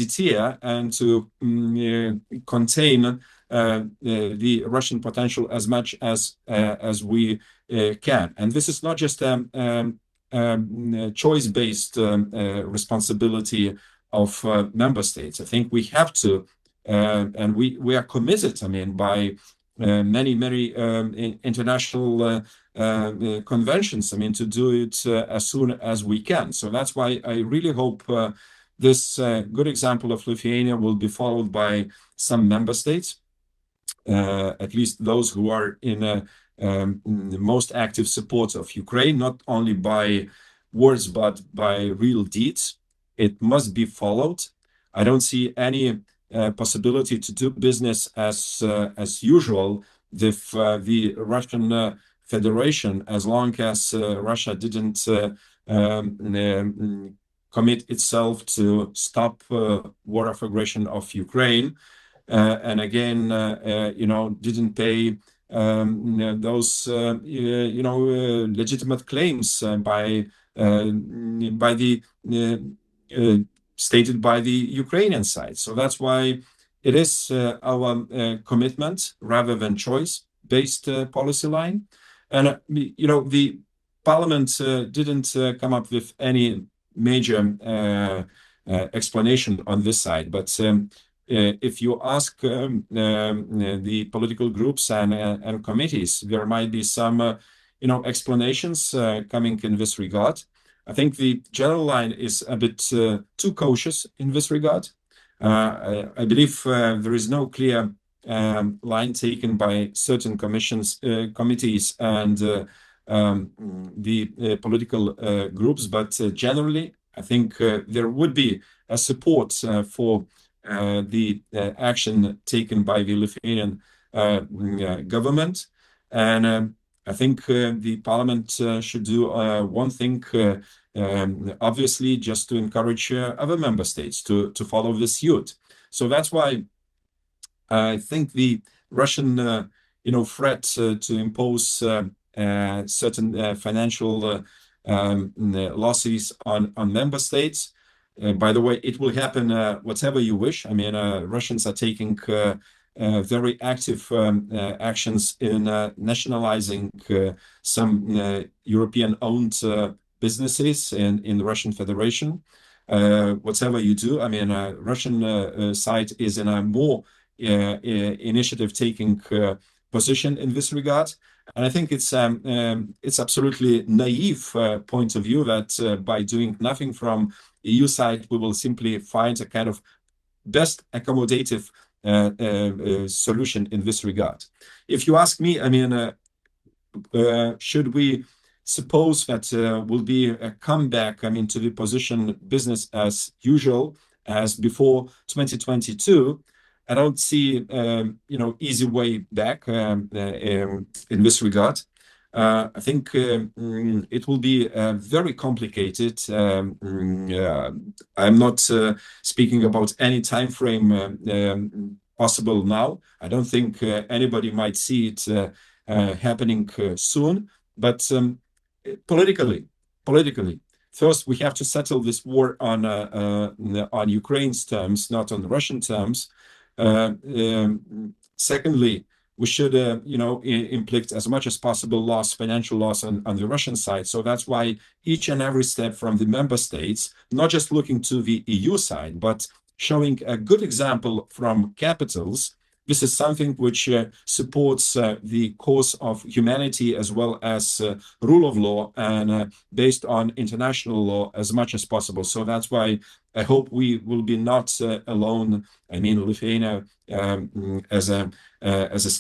deter and to contain the Russian potential as much as we can. And this is not just choice-based responsibility of member states. I think we have to, and we are committed, by many international conventions, to do it as soon as we can. So that's why I really hope this good example of Lithuania will be followed by some member states, at least those who are in the most active support of Ukraine, not only by words, but by real deeds. It must be followed. I don't see any possibility to do business as usual with the Russian Federation, as long as Russia didn't commit itself to stop war of aggression of Ukraine, and again, didn't pay those legitimate claims by the stated by the Ukrainian side. So that's why it is our commitment rather than choice-based policy line. And the Parliament didn't come up with any major explanation on this side, but if you ask the political groups and committees, there might be some explanations coming in this regard. I think the general line is a bit too cautious in this regard. I believe there is no clear line taken by certain committees and the political groups, but generally, I think there would be a support for the action taken by the Lithuanian government. And I think the Parliament should do one thing, obviously, just to encourage other member states to follow this suit. So that's why I think the Russian, threat to impose certain financial losses on member states. By the way, it will happen whatever you wish. Russians are taking very active actions in nationalizing some European-owned businesses in the Russian Federation. Whatever you do, Russian side is in a more initiative-taking position in this regard. And I think it's absolutely naive point of view that by doing nothing from EU side, we will simply find a kind of best accommodative solution in this regard. If you ask me, should we suppose that will be a comeback, to the position business as usual as before 2022? I don't see, easy way back in this regard. I think it will be very complicated. I'm not speaking about any time frame possible now. I don't think anybody might see it happening soon. But politically, first we have to settle this war on Ukraine's terms, not on Russian terms. Secondly, we should, inflict as much as possible financial loss on the Russian side. So that's why each and every step from the member states, not just looking to the EU side, but showing a good example from capitals. This is something which supports the cause of humanity as well as rule of law and based on international law as much as possible. So that's why I hope we will be not alone. Lithuania as a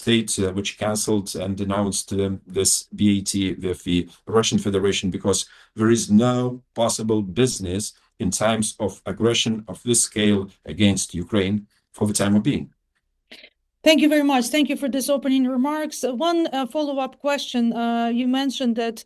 state which cancelled and denounced this VAT with the Russian Federation, because there is no possible business in times of aggression of this scale against Ukraine for the time of being. Thank you very much. Thank you for this opening remarks. One follow-up question. You mentioned that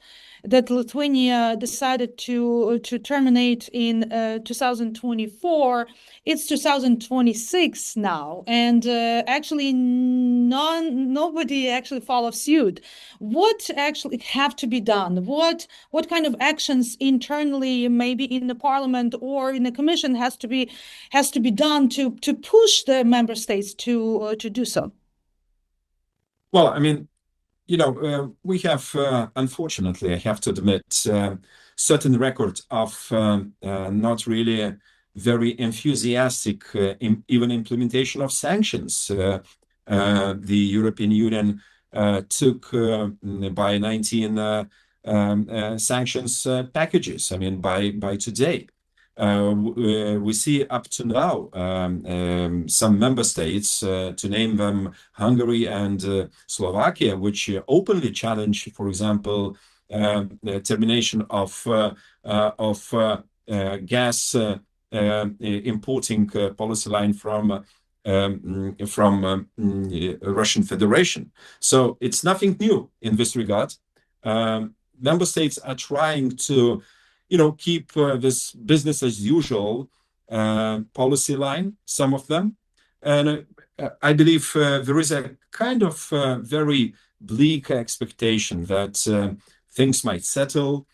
Lithuania decided to terminate in 2024. It's 2026 now, and actually nobody actually follows suit. What actually have to be done? What kind of actions internally, maybe in the Parliament or in the Commission, has to be done to push the member states to do so? Well, I mean, we have, unfortunately, I have to admit, certain record of not really very enthusiastic even implementation of sanctions. The European Union took by 19 sanctions packages. I mean, by today. We see up to now some member states, to name them Hungary and Slovakia, which openly challenge, for example, the termination of gas importing policy line from Russian Federation. So it's nothing new in this regard. Member states are trying to keep this business as usual policy line, some of them. And I believe there is a kind of very bleak expectation that things might settle,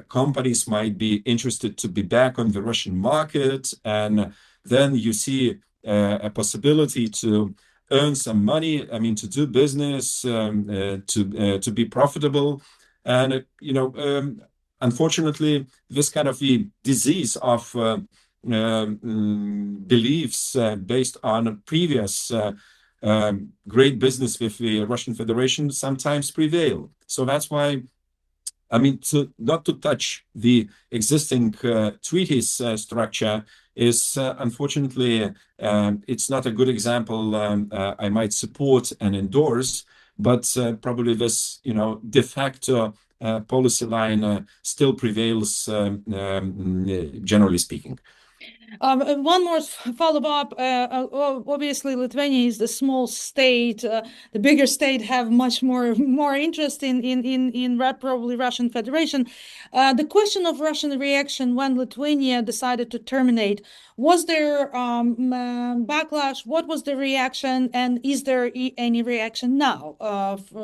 companies might be interested to be back on the Russian market, and then you see a possibility to earn some money, I mean, to do business, to be profitable. And, unfortunately, this kind of the disease of beliefs based on previous great business with the Russian Federation sometimes prevail. So that's why, I mean, not to touch the existing treaties structure is unfortunately, it's not a good example I might support and endorse, but probably this, de facto policy line still prevails, generally speaking. One more follow-up. Obviously, Lithuania is the small state. The bigger state have much more interest in probably Russian Federation. The question of Russian reaction when Lithuania decided to terminate, was there backlash? What was the reaction, and is there any reaction now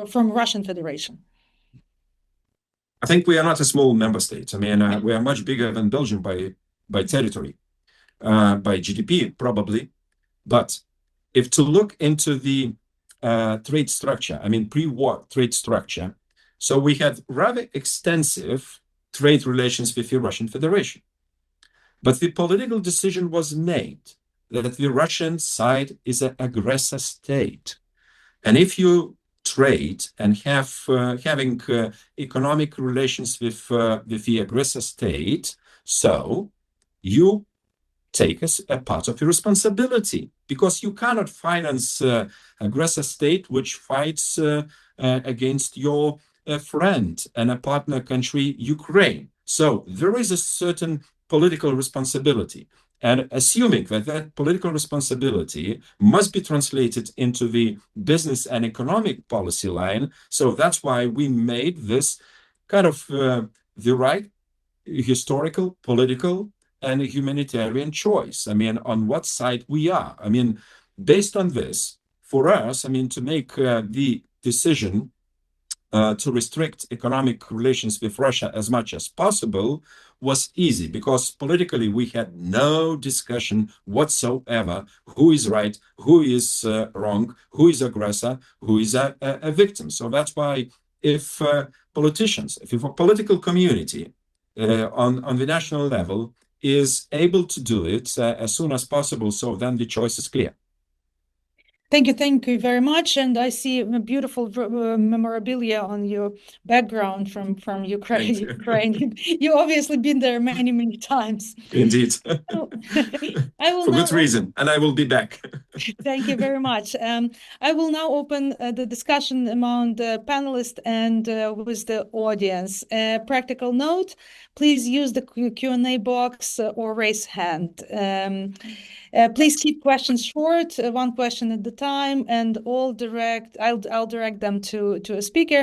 from Russian Federation? I think we are not a small member state. I mean, we are much bigger than Belgium by territory, by GDP probably. But if to look into the trade structure, I mean, pre-war trade structure, so we had rather extensive trade relations with the Russian Federation. But the political decision was made that the Russian side is an aggressor state. And if you trade and having economic relations with the aggressor state, so you take a part of your responsibility, because you cannot finance aggressor state which fights against your friend and a partner country, Ukraine. So there is a certain political responsibility. And assuming that political responsibility must be translated into the business and economic policy line, so that's why we made this kind of the right historical, political, and humanitarian choice. I mean, on what side we are. I mean, based on this, for us, I mean, to make the decision to restrict economic relations with Russia as much as possible was easy, because politically we had no discussion whatsoever who is right, who is wrong, who is aggressor, who is a victim. So that's why if politicians, if a political community on the national level is able to do it as soon as possible, so then the choice is clear. Thank you very much. And I see a beautiful memorabilia on your background from Ukraine. You obviously been there many times. Indeed. I will for good reason, and I will be back. Thank you very much. I will now open the discussion among the panelists and with the audience. Practical note: please use the Q&A box or raise hand. Please keep questions short, one question at a time, and I'll direct them to a speaker.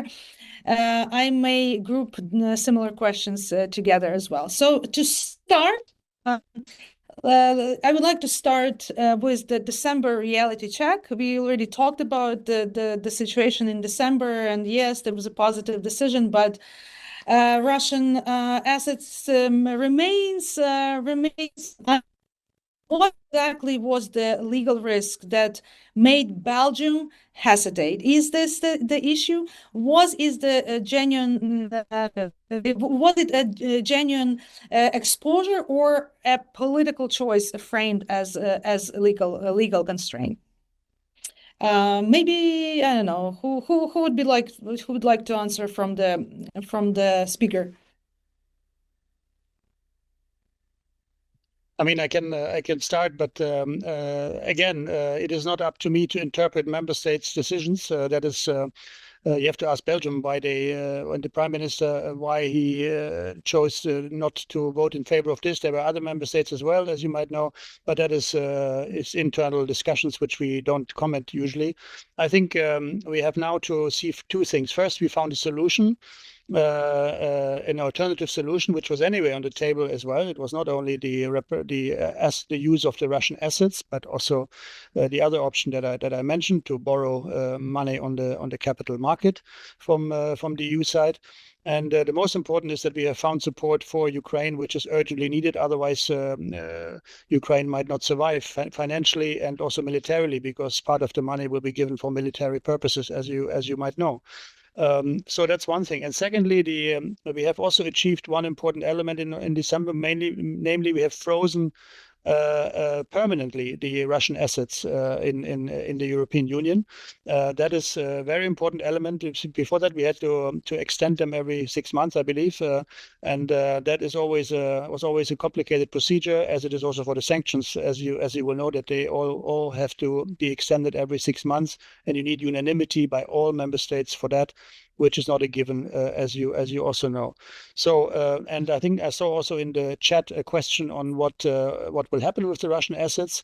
I may group similar questions together as well. So to start, I would like to start with the December reality check. We already talked about the situation in December, and yes, there was a positive decision, but Russian assets remains. What exactly was the legal risk that made Belgium hesitate? Is this the issue? Was it a genuine exposure or a political choice framed as a legal constraint? Maybe I don't know who would like to answer from the speaker. I mean, I can start, but again, it is not up to me to interpret member states' decisions. That is, you have to ask Belgium why when the Prime Minister, why he chose not to vote in favor of this. There were other member states as well, as you might know, but that is internal discussions which we don't comment usually. I think we have now to see two things. First, we found a solution. An alternative solution, which was anyway on the table as well. It was not only the use of the Russian assets, but also the other option that I mentioned, to borrow money on the capital market from the EU side. And the most important is that we have found support for Ukraine, which is urgently needed. Otherwise, Ukraine might not survive financially and also militarily, because part of the money will be given for military purposes, as you might know. So that's one thing. And secondly, we have also achieved one important element in December, namely we have frozen permanently the Russian assets in the European Union. That is a very important element. Before that, we had to extend them every 6 months, I believe, and that is was always a complicated procedure, as it is also for the sanctions, as you will know, that they all have to be extended every 6 months, and you need unanimity by all member states for that, which is not a given, as you also know. So, and I think I saw also in the chat a question on what will happen with the Russian assets.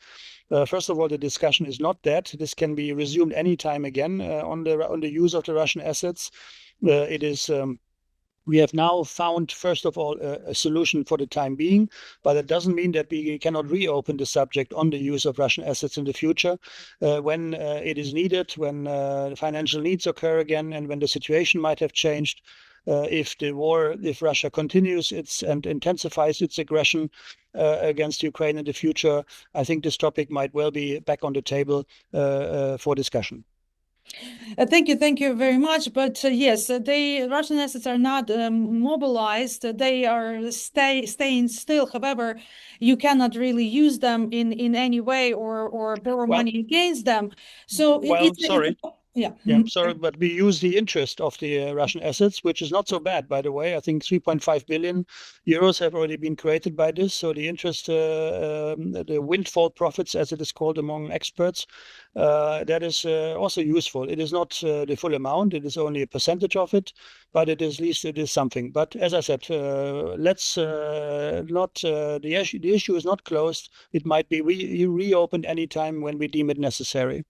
First of all, the discussion is not that. This can be resumed anytime again on the use of the Russian assets. It is. We have now found, first of all, a solution for the time being, but it doesn't mean that we cannot reopen the subject on the use of Russian assets in the future when it is needed, when financial needs occur again, and when the situation might have changed. If Russia continues and intensifies its aggression against Ukraine in the future, I think this topic might well be back on the table for discussion. Thank you very much. But yes, the Russian assets are not mobilized. They are staying still. However, you cannot really use them in any way or borrow money against them. So sorry. Yeah. Yeah, sorry, but we use the interest of the Russian assets, which is not so bad, by the way. I think 3.5 billion euros have already been created by this. So the interest, the windfall profits, as it is called among experts, that is also useful. It is not the full amount. It is only a percentage of it, but at least it is something. But as I said, let's not, the issue is not closed. It might be reopened anytime when we deem it necessary.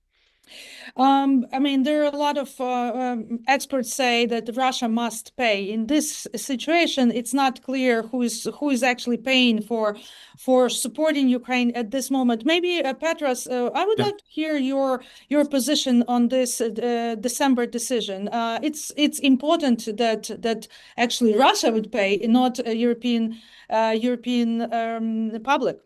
I mean, there are a lot of experts say that Russia must pay. In this situation, it's not clear who is actually paying for supporting Ukraine at this moment. Maybe Petros, I would like to hear your position on this December decision. It's important that actually Russia would pay, not a European public.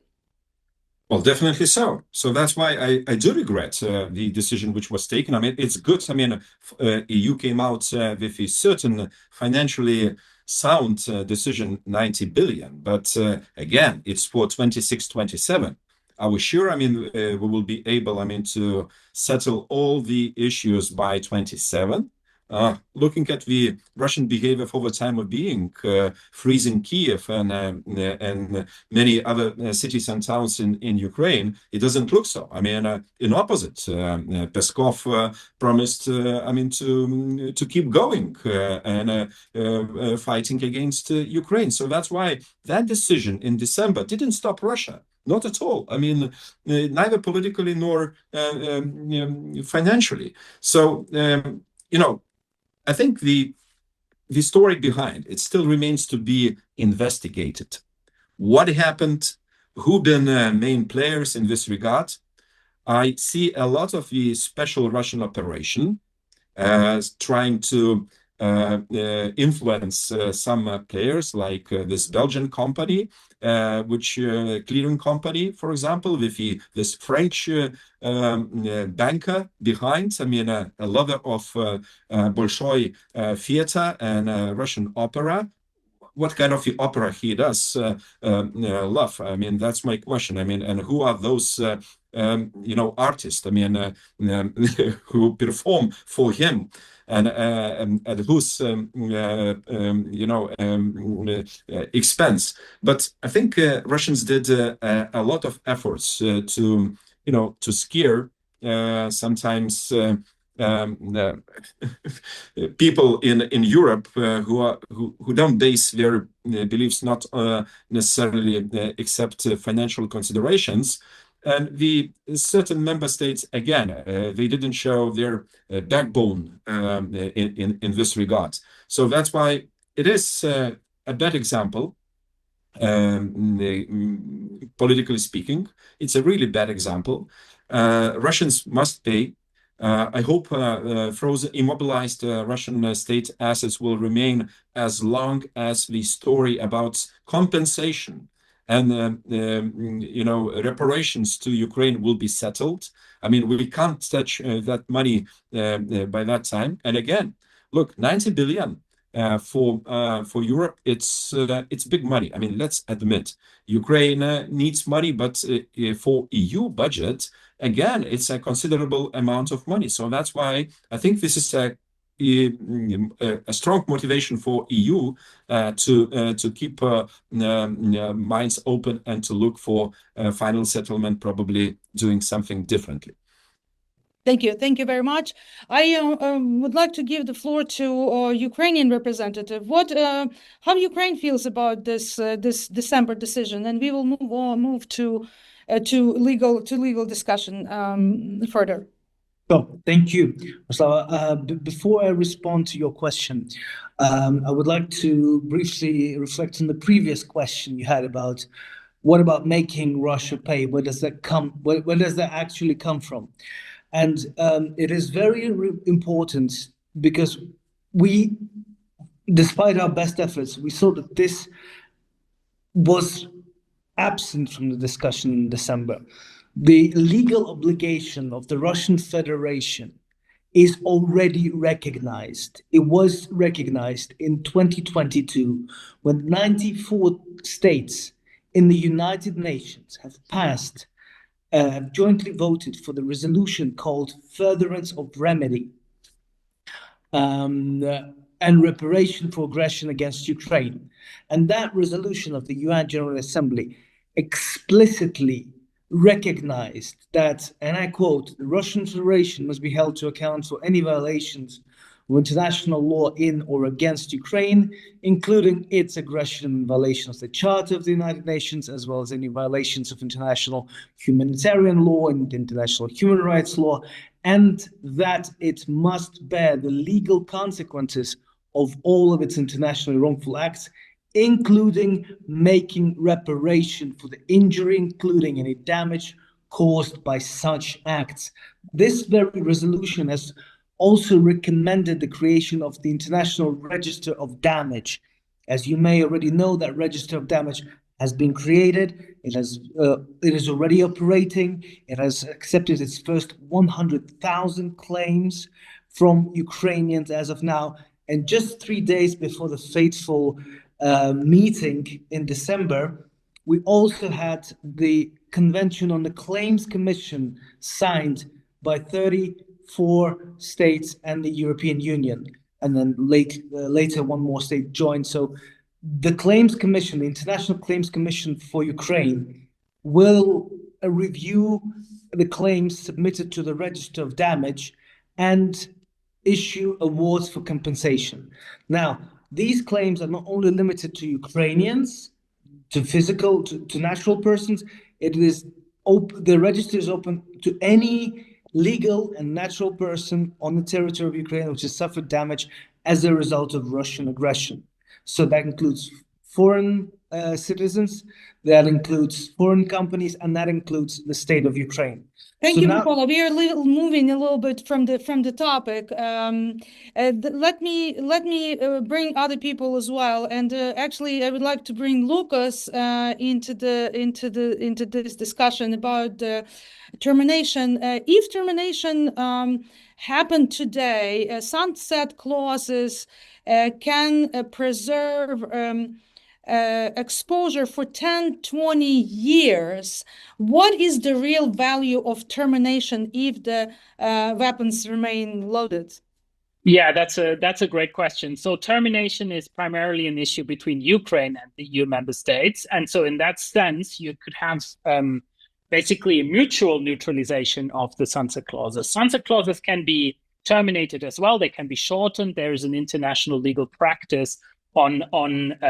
Well, definitely so. So that's why I do regret the decision which was taken. I mean, it's good. I mean, EU came out with a certain financially sound decision, 90 billion. But again, it's for 26-27. Are we sure? I mean, we will be able, I mean, to settle all the issues by 27? Looking at the Russian behavior over time of being, freezing Kiev and many other cities and towns in Ukraine, it doesn't look so. I mean, in opposite, Peskov promised, I mean, to keep going and fighting against Ukraine. So that's why that decision in December didn't stop Russia. Not at all. I mean, neither politically nor financially. So, I think the story behind it still remains to be investigated. What happened? Who been main players in this regard? I see a lot of the special Russian operation trying to influence some players like this Belgian company, which clearing company, for example, with this French banker behind. I mean, a lover of Bolshoi theater and Russian opera. What kind of opera he does love? I mean, that's my question. I mean, and who are those artists? I mean, who perform for him, and at whose expense? But I think Russians did a lot of efforts to scare sometimes. People in Europe who don't base their beliefs not necessarily accept financial considerations, and the certain member states again they didn't show their backbone in this regard. So that's why it is a bad example. Politically speaking, it's a really bad example. Russians must pay. I hope frozen, immobilized Russian state assets will remain as long as the story about compensation and reparations to Ukraine will be settled. I mean, we can't touch that money by that time. And again, look, 90 billion for Europe, it's big money. I mean, let's admit, Ukraine needs money, but for EU budget, again, it's a considerable amount of money. So that's why I think this is a strong motivation for EU to keep minds open and to look for final settlement, probably doing something differently. Thank you very much. I would like to give the floor to Ukrainian representative. How Ukraine feels about this December decision, and we will move to legal discussion further. So, thank you, Miroslava. Before I respond to your question, I would like to briefly reflect on the previous question you had about what about making Russia pay? Where does that come? Where does that actually come from? And it is very important because we, despite our best efforts, we saw that this was absent from the discussion in December. The legal obligation of the Russian Federation is already recognized. It was recognized in 2022 when 94 states in the United Nations have passed jointly voted for the resolution called Furtherance of Remedy and Reparation for Aggression against Ukraine. And that resolution of the UN General Assembly explicitly recognized that, and I quote, the Russian Federation must be held to account for any violations of international law in or against Ukraine, including its aggression and violations of the Charter of the United Nations, as well as any violations of international humanitarian law and international human rights law, and that it must bear the legal consequences of all of its internationally wrongful acts, including making reparation for the injury, including any damage caused by such acts. This very resolution has also recommended the creation of the International Register of Damage. As you may already know, that Register of Damage has been created. It is already operating. It has accepted its first 100,000 claims from Ukrainians as of now. And just 3 days before the fateful meeting in December, we also had the Convention on the Claims Commission signed by 34 states and the European Union. And then later one more state joined. So the Claims Commission, the International Claims Commission for Ukraine, will review the claims submitted to the Register of Damage and issue awards for compensation. Now, these claims are not only limited to Ukrainians, to natural persons. It is the register is open to any legal and natural person on the territory of Ukraine which has suffered damage as a result of Russian aggression. So that includes foreign citizens, that includes foreign companies, and that includes the state of Ukraine. Thank So you, now- Mykola. We are moving a little bit from the topic. Let me bring other people as well. And actually, I would like to bring Lucas into this discussion about the termination. If termination happened today, sunset clauses can preserve exposure for 10, 20 years. What is the real value of termination if the weapons remain loaded? Yeah, that's a great question. So termination is primarily an issue between Ukraine and the EU member states. And so in that sense, you could have basically a mutual neutralization of the sunset clauses. Sunset clauses can be terminated as well. They can be shortened. There is an international legal practice on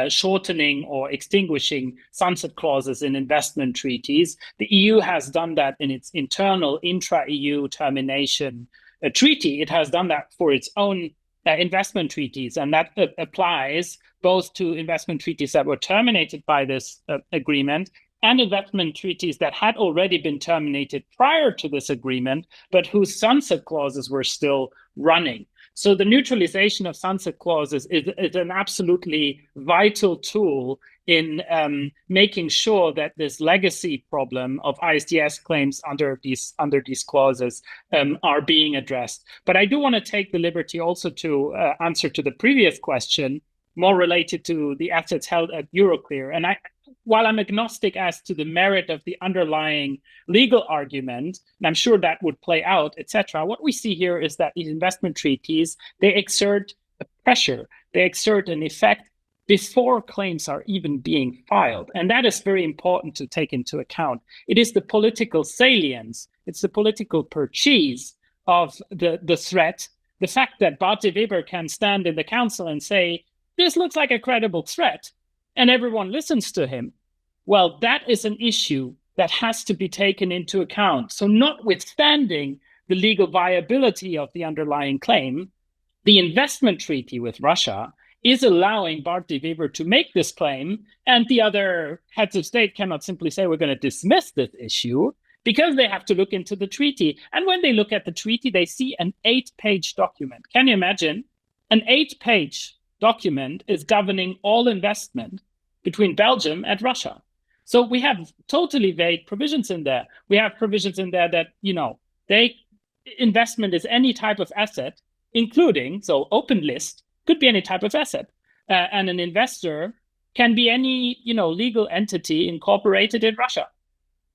shortening or extinguishing sunset clauses in investment treaties. The EU has done that in its internal intra-EU termination treaty. It has done that for its own investment treaties, and that applies both to investment treaties that were terminated by this agreement and investment treaties that had already been terminated prior to this agreement, but whose sunset clauses were still running. So the neutralization of sunset clauses is an absolutely vital tool in making sure that this legacy problem of ISDS claims under these clauses are being addressed. But I do want to take the liberty also to answer to the previous question, more related to the assets held at Euroclear. And while I'm agnostic as to the merit of the underlying legal argument, and I'm sure that would play out, etc., what we see here is that these investment treaties, they exert a pressure, they exert an effect before claims are even being filed. And that is very important to take into account. It is the political salience, it's the political purchase of the threat, the fact that Bart de Wever can stand in the council and say, this looks like a credible threat, and everyone listens to him. Well, that is an issue that has to be taken into account. So notwithstanding the legal viability of the underlying claim, the investment treaty with Russia is allowing Bart de Wever to make this claim, and the other heads of state cannot simply say, we're going to dismiss this issue, because they have to look into the treaty. And when they look at the treaty, they see an 8-page document. Can you imagine? An 8-page document is governing all investment between Belgium and Russia. So we have totally vague provisions in there. We have provisions in there that, investment is any type of asset, including, so open list, could be any type of asset. And an investor can be any, legal entity incorporated in Russia.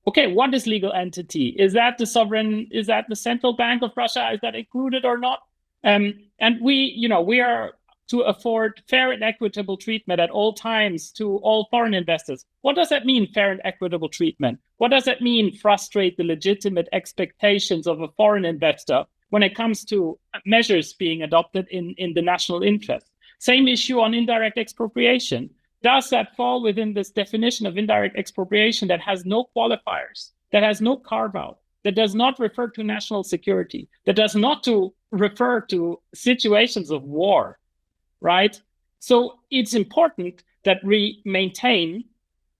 Okay, what is legal entity? Is that the sovereign, is that the central bank of Russia? Is that included or not? And we are to afford fair and equitable treatment at all times to all foreign investors. What does that mean, fair and equitable treatment? What does that mean, frustrate the legitimate expectations of a foreign investor when it comes to measures being adopted in the national interest? Same issue on indirect expropriation. Does that fall within this definition of indirect expropriation that has no qualifiers, that has no carve-out, that does not refer to national security, that does not refer to situations of war? Right? So it's important that we maintain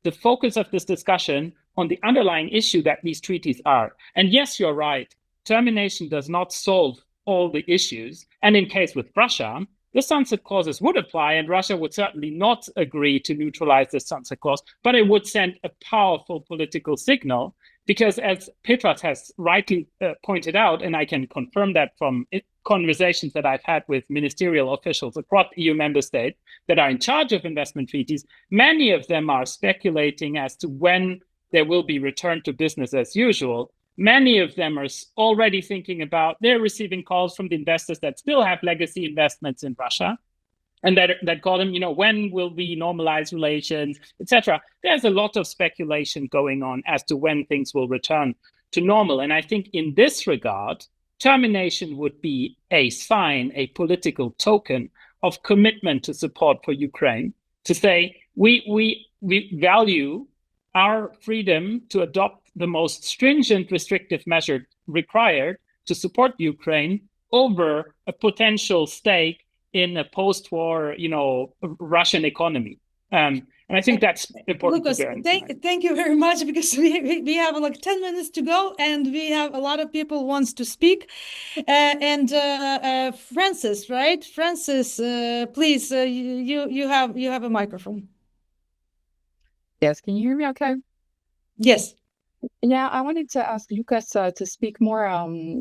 the focus of this discussion on the underlying issue that these treaties are. And yes, you're right. Termination does not solve all the issues. And in case with Russia, the sunset clauses would apply, and Russia would certainly not agree to neutralize the sunset clause, but it would send a powerful political signal, because as Petras has rightly pointed out, and I can confirm that from conversations that I've had with ministerial officials across EU member states that are in charge of investment treaties, many of them are speculating as to when there will be return to business as usual. Many of them are already thinking about, they're receiving calls from the investors that still have legacy investments in Russia, and that call them, when will we normalize relations, etc. There's a lot of speculation going on as to when things will return to normal. And I think in this regard, termination would be a sign, a political token of commitment to support for Ukraine, to say we value our freedom to adopt the most stringent restrictive measure required to support Ukraine over a potential stake in a post-war, Russian economy. And I think that's important Lucas, to bear in mind. thank you very much, because we have like 10 minutes to go, and we have a lot of people wants to speak. Francis, right? Francis, please, you have a microphone. Yes, can you hear me okay? Yes. Yeah, I wanted to ask Lucas to speak more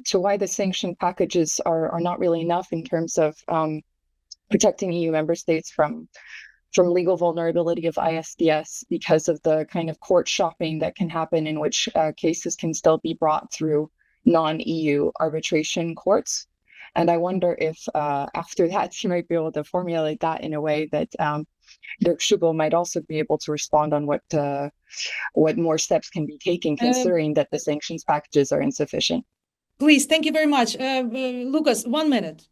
to why the sanction packages are not really enough in terms of protecting EU member states from legal vulnerability of ISDS, because of the kind of court shopping that can happen, in which cases can still be brought through non-EU arbitration courts. And I wonder if after that you might be able to formulate that in a way that Dirk Schugel might also be able to respond on what more steps can be taken, considering that the sanctions packages are insufficient. Please, thank you very much. Lucas, 1 minute.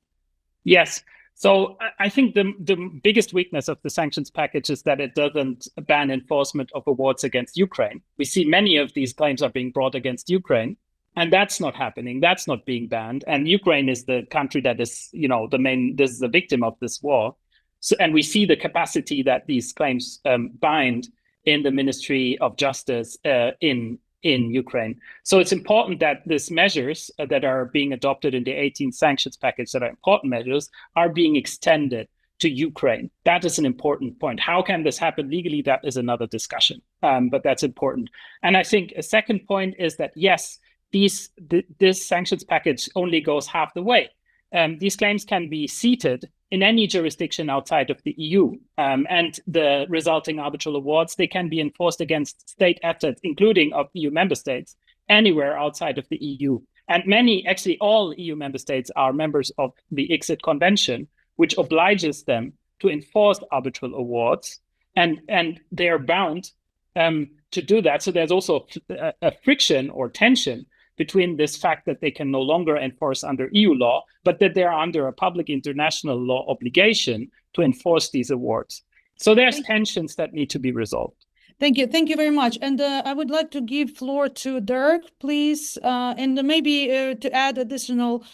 Yes. So I think the biggest weakness of the sanctions package is that it doesn't ban enforcement of awards against Ukraine. We see many of these claims are being brought against Ukraine, and that's not happening. That's not being banned. And Ukraine is the country that is, this is the victim of this war. So, and we see the capacity that these claims bind in the Ministry of Justice in Ukraine. So it's important that these measures that are being adopted in the 18th sanctions package, that are important measures, are being extended to Ukraine. That is an important point. How can this happen legally? That is another discussion, but that's important. And I think a second point is that, yes, this sanctions package only goes half the way. These claims can be seated in any jurisdiction outside of the EU, and the resulting arbitral awards, they can be enforced against state assets, including of EU member states, anywhere outside of the EU. And actually all EU member states are members of the ICSID Convention, which obliges them to enforce arbitral awards, and they are bound to do that. So there's also a friction or tension between this fact that they can no longer enforce under EU law, but that they're under a public international law obligation to enforce these awards. So there's tensions that need to be resolved. Thank you. Thank you very much. And I would like to give floor to Dirk, please, and maybe to add additional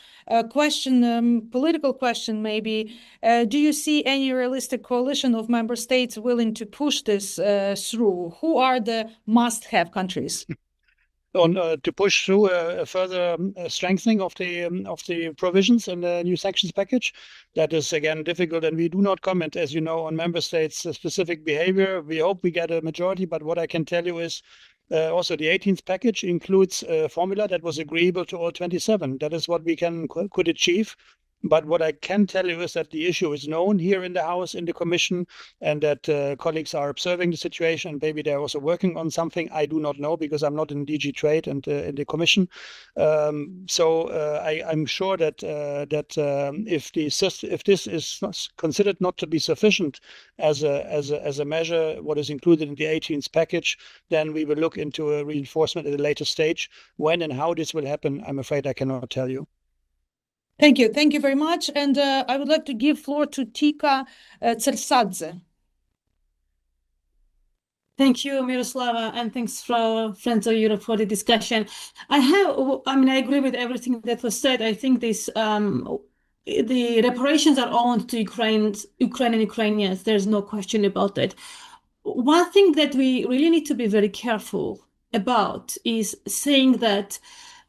question, political question, maybe. Do you see any realistic coalition of member states willing to push this through? Who are the must-have countries? To push through a further strengthening of the provisions in the new sanctions package. That is again difficult, and we do not comment, as you know, on member states' specific behavior. We hope we get a majority, but what I can tell you is also the 18th package includes a formula that was agreeable to all 27. That is what we could achieve. But what I can tell you is that the issue is known here in the House, in the Commission, and that colleagues are observing the situation. Maybe they're also working on something. I do not know, because I'm not in DG Trade and in the Commission. So I'm sure that if this is considered not to be sufficient as a measure, what is included in the 18th package, then we will look into a reinforcement at a later stage. When and how this will happen, I'm afraid I cannot tell you. Thank you. Thank you very much. And I would like to give floor to Tika Tsersadze. Thank you, Miroslava, and thanks for Friends of Europe for the discussion. I agree with everything that was said. I think the reparations are owed to Ukraine and Ukrainians. There's no question about that. One thing that we really need to be very careful about is saying that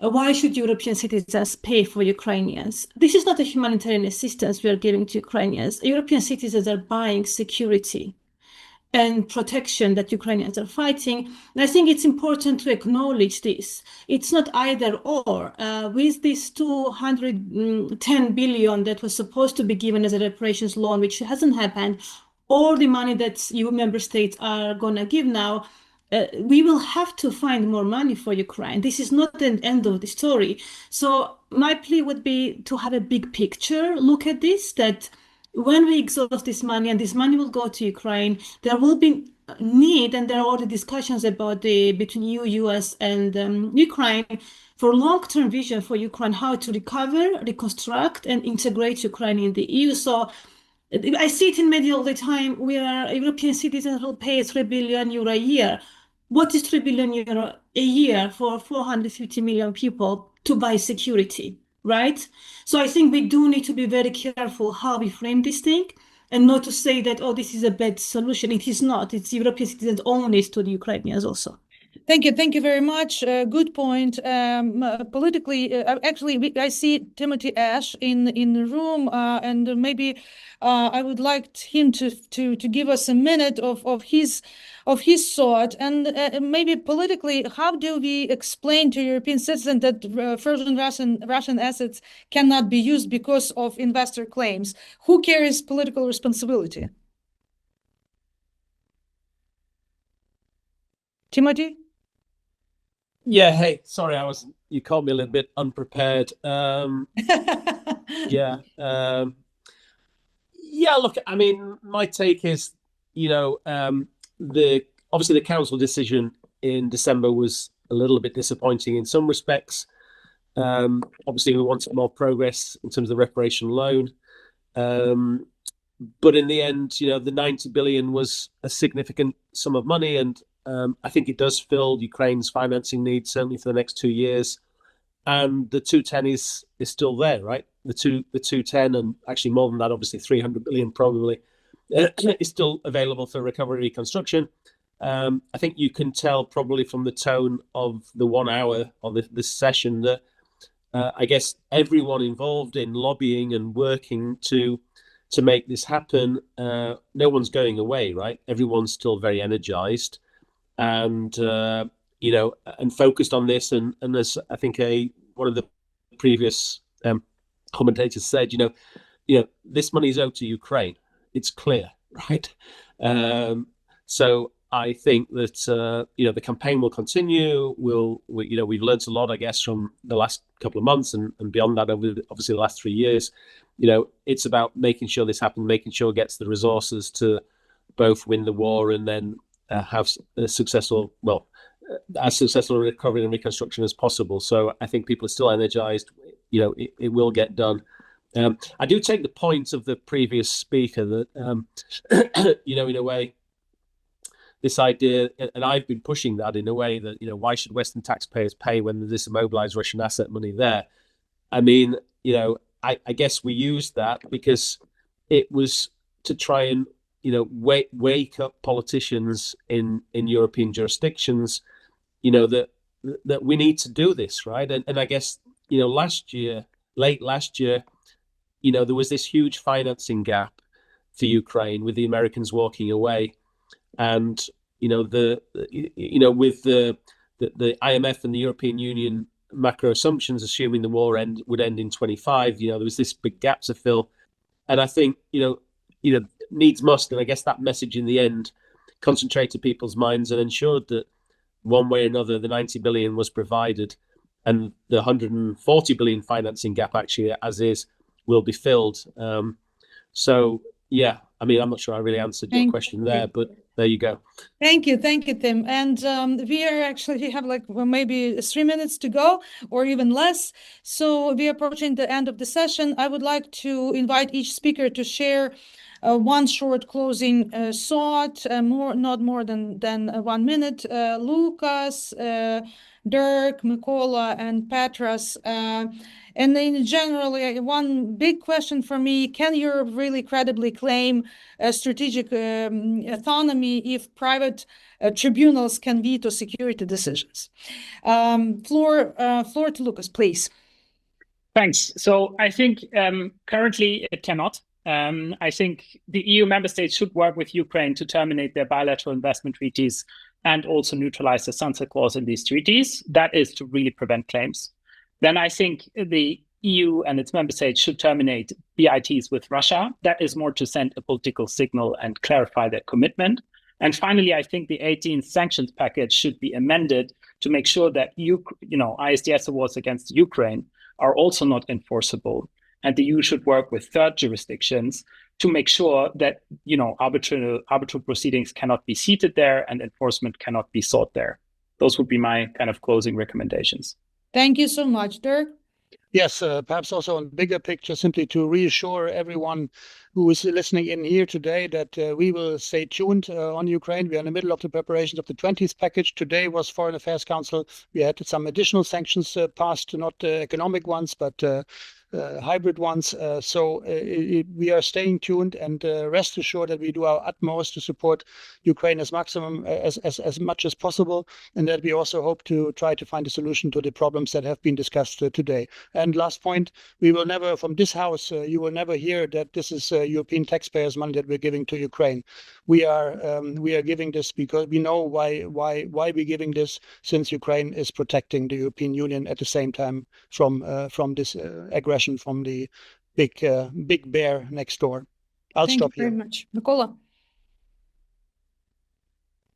why should European citizens pay for Ukrainians? This is not a humanitarian assistance we are giving to Ukrainians. European citizens are buying security and protection that Ukrainians are fighting. And I think it's important to acknowledge this. It's not either or. With this 210 billion that was supposed to be given as a reparations loan, which hasn't happened, or the money that EU member states are going to give now, we will have to find more money for Ukraine. This is not the end of the story. So my plea would be to have a big picture, look at this, that when we exhaust this money, and this money will go to Ukraine, there will be need, and there are already discussions about between EU, US, and Ukraine, for long-term vision for Ukraine, how to recover, reconstruct, and integrate Ukraine in the EU. So I see it in media all the time. We are European citizens will pay €3 billion a year. what is 3 billion euro a year for 450 million people to buy security, right? So I think we do need to be very careful how we frame this thing and not to say that, oh, this is a bad solution. It is not. It's European citizens only to the Ukrainians also. Thank you. Thank you very much. Good point. Politically, actually, I see Timothy Ash in the room, and maybe I would like him to give us a minute of his thought. And maybe politically, how do we explain to European citizens that frozen Russian assets cannot be used because of investor claims? Who carries political responsibility? Timothy? Yeah, hey, sorry, you caught me a little bit unprepared. Yeah. Look, I mean, my take is, obviously the council decision in December was a little bit disappointing in some respects. Obviously we wanted more progress in terms of the reparation loan. But in the end, the 90 billion was a significant sum of money, and I think it does fill Ukraine's financing needs, certainly for the next 2 years. And the 210 is still there, right? The 210, and actually more than that, obviously 300 billion probably, is still available for recovery reconstruction. I think you can tell probably from the tone of the 1 hour of this session that I guess everyone involved in lobbying and working to make this happen, no one's going away, right? Everyone's still very energized and and focused on this, and as I think one of the previous commentators said, this money is owed to Ukraine. It's clear, right? So I think that the campaign will continue. We've learned a lot, I guess, from the last couple of months and beyond that over obviously the last 3 years. It's about making sure this happens, making sure it gets the resources to both win the war and then have as successful recovery and reconstruction as possible. So I think people are still energized. It will get done. I do take the point of the previous speaker that, in a way, this idea, and I've been pushing that in a way that, why should Western taxpayers pay when there's this immobilized Russian asset money there? I mean, I guess we used that because it was to try and, wake up politicians in European jurisdictions, that we need to do this, right? And I guess, late last year, there was this huge financing gap for Ukraine with the Americans walking away. And with the IMF and the European Union macro assumptions, assuming the war would end in 25, there was this big gap to fill. And I think needs must, and I guess that message in the end concentrated people's minds and ensured that one way or another the 90 billion was provided, and the 140 billion financing gap actually as is will be filled. So yeah, I mean, I'm not sure I really answered your question there, but there you go. Thank you, Tim. And we have maybe 3 minutes to go, or even less. So we're approaching the end of the session. I would like to invite each speaker to share one short closing thought, not more than 1 minute. Lucas, Dirk, Mykola, and Petras. And then generally, one big question for me, can Europe really credibly claim strategic autonomy if private tribunals can veto security decisions? Floor to Lucas, please. Thanks. So I think currently it cannot. I think the EU member states should work with Ukraine to terminate their bilateral investment treaties and also neutralize the sunset clause in these treaties. That is to really prevent claims. Then I think the EU and its member states should terminate BITs with Russia. That is more to send a political signal and clarify their commitment. And finally, I think the 18th sanctions package should be amended to make sure that ISDS awards against Ukraine are also not enforceable. And the EU should work with third jurisdictions to make sure that arbitral proceedings cannot be seated there and enforcement cannot be sought there. Those would be my kind of closing recommendations. Thank you so much, Dirk. Yes, perhaps also on the bigger picture, simply to reassure everyone who is listening in here today that we will stay tuned on Ukraine. We are in the middle of the preparations of the 20th package. Today was Foreign Affairs Council. We had some additional sanctions passed, not economic ones, but hybrid ones. We are staying tuned, and rest assured that we do our utmost to support Ukraine as much as possible, and that we also hope to try to find a solution to the problems that have been discussed today. And last point, we will never, from this house, you will never hear that this is European taxpayers' money that we're giving to Ukraine. We are giving this because we know why we're giving this, since Ukraine is protecting the European Union at the same time from this aggression from the big bear next door. I'll stop here. Thank you very much. Mikola.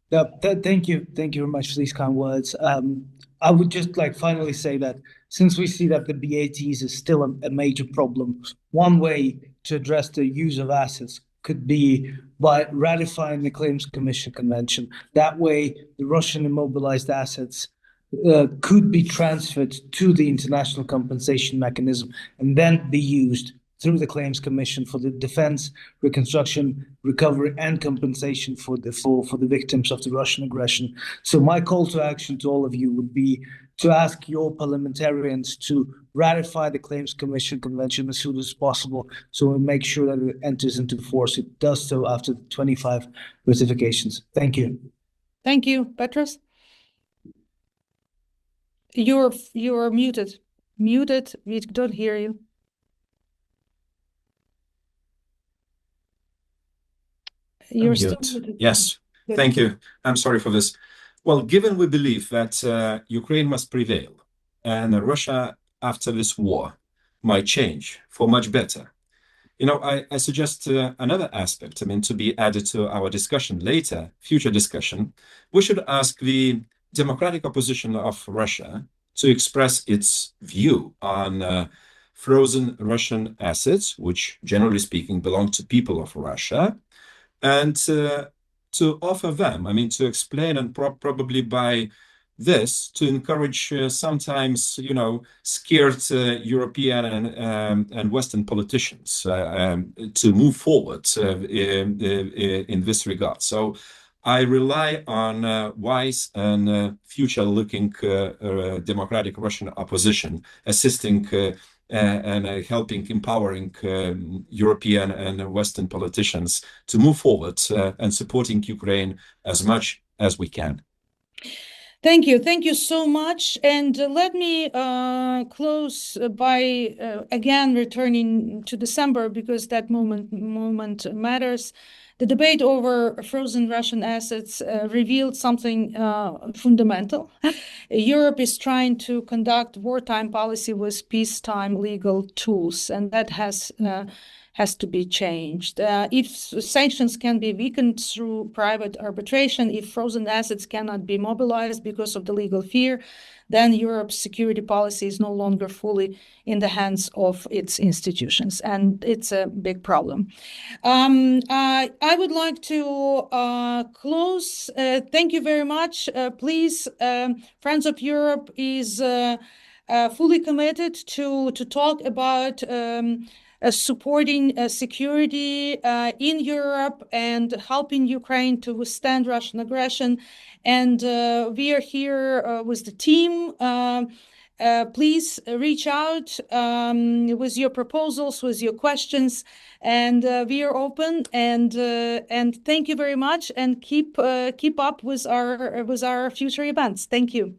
Yeah, thank you. Thank you very much for these kind words. I would just like finally say that since we see that the BATs is still a major problem, one way to address the use of assets could be by ratifying the Claims Commission Convention. That way, the Russian immobilized assets could be transferred to the international compensation mechanism and then be used through the Claims Commission for the defense, reconstruction, recovery, and compensation for the victims of the Russian aggression. So my call to action to all of you would be to ask your parliamentarians to ratify the Claims Commission Convention as soon as possible, so we make sure that it enters into force. It does so after 25 ratifications. Thank you. Thank you, Petros. You're muted. Muted. We don't hear you. You're still muted. Yes, Good. thank you. I'm sorry for this. Well, given we believe that Ukraine must prevail and Russia after this war might change for much better, I suggest another aspect, to be added to our discussion later, future discussion. We should ask the democratic opposition of Russia to express its view on frozen Russian assets, which generally speaking belong to people of Russia, and to offer them, to explain, and probably by this to encourage sometimes, scared European and Western politicians to move forward in this regard. So I rely on wise and future-looking democratic Russian opposition assisting and helping, empowering European and Western politicians to move forward and supporting Ukraine as much as we can. Thank you. Thank you so much. And let me close by again returning to December, because that moment matters. The debate over frozen Russian assets revealed something fundamental. Europe is trying to conduct wartime policy with peacetime legal tools, and that has to be changed. If sanctions can be weakened through private arbitration, if frozen assets cannot be mobilized because of the legal fear, then Europe's security policy is no longer fully in the hands of its institutions, and it's a big problem. I would like to close. Thank you very much. Please, Friends of Europe is fully committed to talk about supporting security in Europe and helping Ukraine to withstand Russian aggression. And we are here with the team. Please reach out with your proposals, with your questions, and we are open. And thank you very much, and keep up with our future events. Thank you.